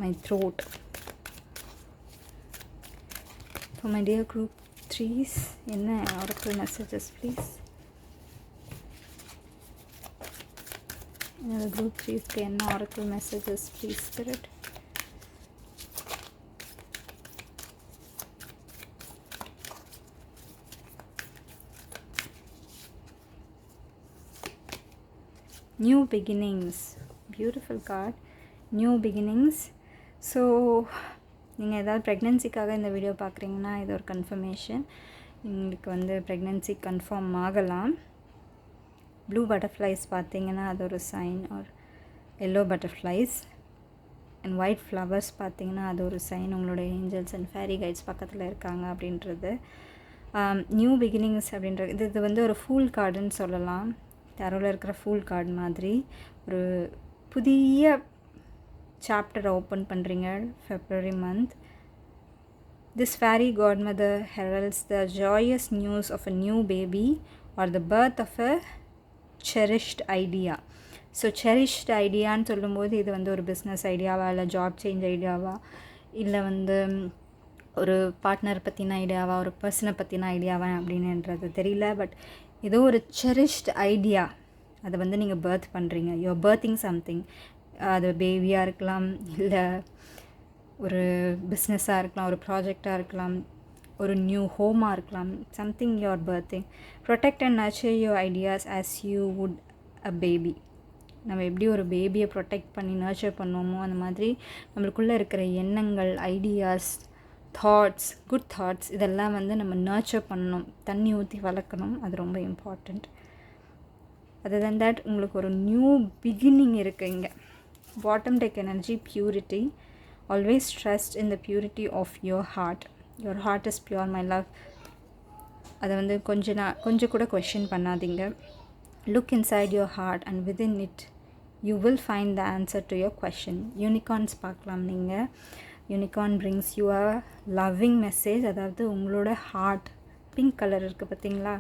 My throat. For my dear group 3s, என்ன oracle messages please? என்னோட group 3ஸ்க்கு என்ன oracle messages please spirit? New beginnings, beautiful card. New beginnings. So நீங்கள் ஏதாவது ப்ரெக்னென்சிக்காக இந்த வீடியோ பார்க்குறீங்கன்னா இது ஒரு கன்ஃபர்மேஷன். உங்களுக்கு வந்து ப்ரெக்னென்சி கன்ஃபார்ம் ஆகலாம். ப்ளூ பட்டர்ஃப்ளைஸ் பார்த்தீங்கன்னா அது ஒரு sign, or yellow butterflies and white flowers பார்த்தீங்கன்னா அது ஒரு சைன் உங்களோட ஏஞ்சல்ஸ் அண்ட் ஃபேரி கைட்ஸ் பக்கத்தில் இருக்காங்க அப்படின்றது. நியூ பிகினிங்ஸ் அப்படின்றது இது வந்து ஒரு ஃபூல் கார்டுன்னு சொல்லலாம். டேரோவில் இருக்கிற ஃபூல் கார்டு மாதிரி ஒரு புதிய சாப்டரை ஓப்பன் பண்ணுறீங்க February month. This fairy godmother heralds the joyous news of a new baby or the birth of a cherished idea. So cherished ஐடியான்னு சொல்லும்போது இது வந்து ஒரு பிஸ்னஸ் ஐடியாவா, இல்லை ஜாப் சேஞ்ச் ஐடியாவா, இல்லை வந்து ஒரு பார்ட்னர் பற்றின ஐடியாவா, ஒரு பர்சனை பற்றின ஐடியாவா அப்படின்றது தெரியல. பட் ஏதோ ஒரு செரிஷ்ட் ஐடியா அதை வந்து நீங்கள் பர்த் பண்ணுறீங்க. You're birthing something. அது பேபியாக இருக்கலாம், இல்லை ஒரு பிஸ்னஸாக இருக்கலாம், ஒரு ப்ராஜெக்டாக இருக்கலாம், ஒரு நியூ ஹோமாக இருக்கலாம். Something you're birthing. Protect and nurture your ideas as you would a baby. நம்ம எப்படி ஒரு பேபியை ப்ரொடெக்ட் பண்ணி நர்ச்சர் பண்ணுவோமோ அந்த மாதிரி நம்மளுக்குள்ளே இருக்கிற எண்ணங்கள், ஐடியாஸ், தாட்ஸ், குட் தாட்ஸ் இதெல்லாம் வந்து நம்ம நர்ச்சர் பண்ணணும், தண்ணி ஊற்றி வளர்க்கணும். அது ரொம்ப இம்பார்ட்டண்ட். அதர் தென் தட் உங்களுக்கு ஒரு நியூ பிகினிங் இருக்குது இங்கே. Bottom deck energy, purity. Always trust in the purity of your heart. Your heart is pure my love. அதை வந்து கொஞ்சம் கூட கொஷின் பண்ணாதீங்க. Look inside your heart and within it you will find the answer to your question. Unicorns பார்க்கலாம் நீங்கள். Unicorn brings you a loving message. அதாவது உங்களோட heart pink colour இருக்குது பார்த்தீங்களா?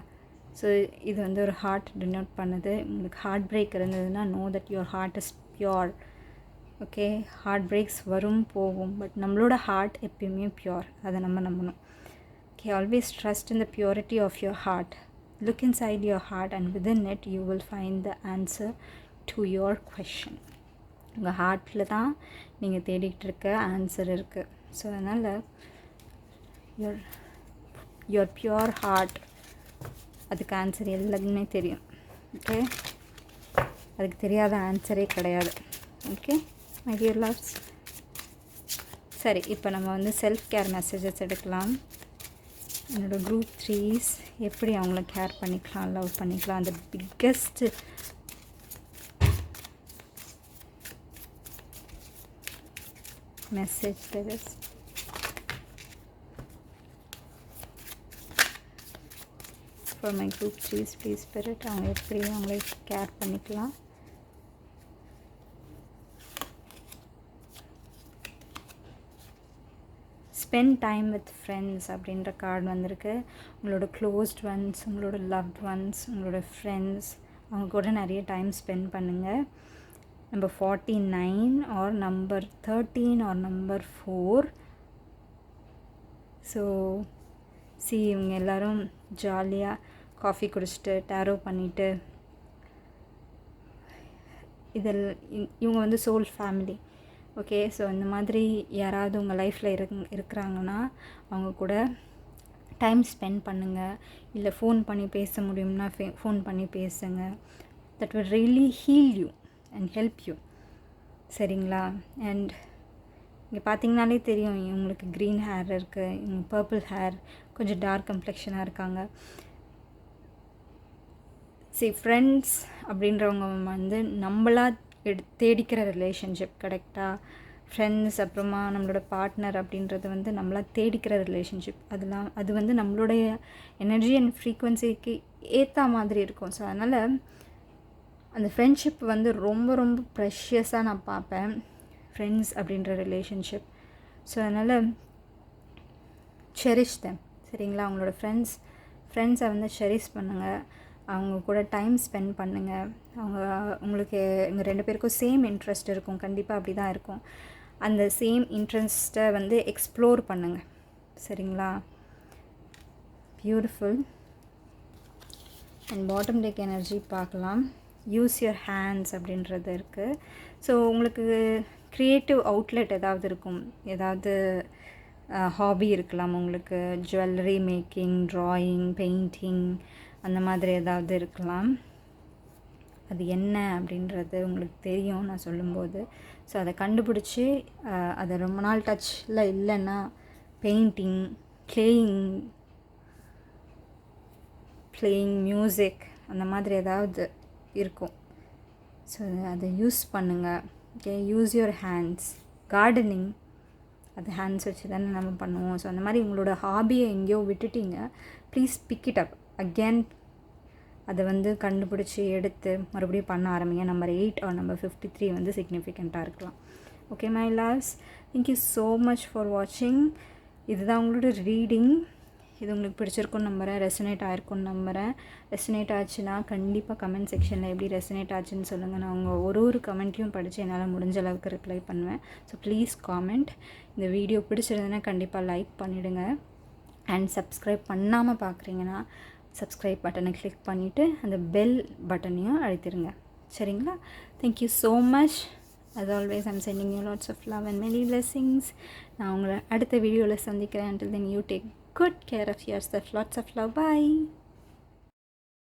ஸோ இது வந்து ஒரு ஹார்ட் டினோட் பண்ணுது. உங்களுக்கு ஹார்ட் பிரேக் இருந்ததுன்னா know that your heart is pure. Okay, heart breaks வரும் போகும், பட் நம்மளோட ஹார்ட் எப்பயுமே பியூர். அதை நம்ம நம்பணும். Okay, always trust in the purity of your heart. Look inside your heart and within it you will find the answer to your question. உங்கள் ஹார்ட்டில் தான் நீங்கள் தேடிகிட்டு இருக்க ஆன்சர் இருக்குது. ஸோ அதனால் யுவர் பியூர் ஹார்ட், அதுக்கு ஆன்சர் எல்லாருமே தெரியும். ஓகே, அதுக்கு தெரியாத ஆன்சரே கிடையாது. Okay my dear loves. சரி, இப்போ நம்ம வந்து செல்ஃப் கேர் மெசேஜஸ் எடுக்கலாம். என்னோடய குரூப் 3s எப்படி அவங்கள கேர் பண்ணிக்கலாம், லவ் பண்ணிக்கலாம். அந்த biggest message there is. For my group 3s please spirit, அவங்க எப்படி அவங்களை கேர் பண்ணிக்கலாம். ஸ்பெண்ட் டைம் வித் ஃப்ரெண்ட்ஸ் அப்படின்ற கார்டு வந்திருக்கு. உங்களோட க்ளோஸ்ட் ஒன்ஸ், உங்களோட லவ்ட் ஒன்ஸ், உங்களோட ஃப்ரெண்ட்ஸ் அவங்க கூட நிறைய டைம் ஸ்பெண்ட் பண்ணுங்கள். Number 49 or number 13 or number 4. So இவங்க எல்லோரும் ஜாலியாக காஃபி குடிச்சிட்டு டேரோ பண்ணிவிட்டு இவங்க வந்து சோல் ஃபேமிலி. ஓகே, ஸோ இந்த மாதிரி யாராவது உங்கள் லைஃப்பில் இருக்கிறாங்கன்னா அவங்க கூட டைம் ஸ்பெண்ட் பண்ணுங்கள். இல்லை ஃபோன் பண்ணி பேச முடியும்னா ஃபோன் பண்ணி பேசுங்க. That will really heel you and help you. சரிங்களா? அண்ட் இங்கே பார்த்தீங்கனாலே தெரியும், இவங்களுக்கு க்ரீன் ஹேர் இருக்குது, இவங்க பர்பிள் ஹேர், கொஞ்சம் டார்க் கம்ப்ளெக்ஷனாக இருக்காங்க. ஃப்ரெண்ட்ஸ் அப்படின்றவங்க வந்து நம்மளாக தேடிக்கிற ரிலேஷன்ஷிப். கரெக்டாக ஃப்ரெண்ட்ஸ் அப்புறமா நம்மளோட பார்ட்னர் அப்படின்றது வந்து நம்மளா தேடிக்கிற ரிலேஷன்ஷிப். அது வந்து நம்மளுடைய எனர்ஜி அண்ட் ஃப்ரீக்குவென்சிக்கு ஏற்ற மாதிரி இருக்கும். ஸோ அதனால் அந்த ஃப்ரெண்ட்ஷிப் வந்து ரொம்ப ரொம்ப ப்ரெஷியஸாக நான் பார்ப்பேன், ஃப்ரெண்ட்ஸ் அப்படின்ற ரிலேஷன்ஷிப். ஸோ அதனால் செரிஷ் தெம். சரிங்களா? அவங்களோட ஃப்ரெண்ட்ஸை வந்து செரிஷ் பண்ணுங்கள், அவங்க கூட டைம் ஸ்பெண்ட் பண்ணுங்கள். உங்களுக்கு இங்கே 2 பேருக்கும் சேம் இன்ட்ரெஸ்ட் இருக்கும், கண்டிப்பாக அப்படி தான் இருக்கும். அந்த சேம் இன்ட்ரெஸ்ட்டை வந்து எக்ஸ்ப்ளோர் பண்ணுங்கள். சரிங்களா? Beautiful. And bottom deck energy பார்க்கலாம். யூஸ் யுவர் ஹேண்ட்ஸ் அப்படின்றது இருக்குது. ஸோ உங்களுக்கு க்ரியேட்டிவ் அவுட்லெட் ஏதாவது இருக்கும், ஏதாவது ஹாபி இருக்கலாம் உங்களுக்கு, ஜுவல்லரி மேக்கிங், ட்ராயிங், பெயிண்டிங், அந்த மாதிரி ஏதாவது இருக்கலாம். அது என்ன அப்படின்றது உங்களுக்கு தெரியும் நான் சொல்லும்போது. ஸோ அதை கண்டுபிடிச்சி அதை ரொம்ப நாள் டச்சில் இல்லைன்னா பெயிண்டிங், பிளேயிங் மியூசிக், அந்த மாதிரி ஏதாவது இருக்கும். ஸோ அதை யூஸ் பண்ணுங்கள். Okay, use your hands. Gardening, அது ஹேண்ட்ஸ் வச்சு தானே நம்ம பண்ணுவோம். ஸோ அந்த மாதிரி உங்களோட ஹாபியை எங்கேயோ விட்டுட்டீங்க, please pick it up again. அதை வந்து கண்டுபிடிச்சி எடுத்து மறுபடியும் பண்ண ஆரம்பிங்க. நம்பர் 8 ஆர் நம்பர் 53 வந்து சிக்னிஃபிகண்ட்டாக இருக்கலாம். Okay my loves, thank you so much for வாட்சிங். இதுதான் உங்களோட ரீடிங். இது உங்களுக்கு பிடிச்சிருக்குன்னு நம்புகிறேன், ரெசனேட் ஆகிருக்குன்னு நம்புகிறேன். ரெசனேட் ஆச்சுன்னா கண்டிப்பாக கமெண்ட் செக்ஷனில் எப்படி ரெசனேட் ஆச்சுன்னு சொல்லுங்கள். நான் உங்கள் ஒரு கமெண்ட்டையும் படித்து என்னால் முடிஞ்ச அளவுக்கு ரிப்ளை பண்ணுவேன். So please comment. இந்த வீடியோ பிடிச்சிருந்ததுன்னா கண்டிப்பாக லைக் பண்ணிவிடுங்க. அண்ட் சப்ஸ்கிரைப் பண்ணாமல் பார்க்குறீங்கன்னா சப்ஸ்கிரைப் பட்டனை கிளிக் பண்ணிவிட்டு அந்த பெல் பட்டனையும் அழுத்திடுங்க. சரிங்களா? Thank you so much. As always, I'm sending you lots of love and many blessings. நான் உங்களை அடுத்த வீடியோவில் சந்திக்கிறேன். Until then, you take good care of yourself. Lots of love. Bye.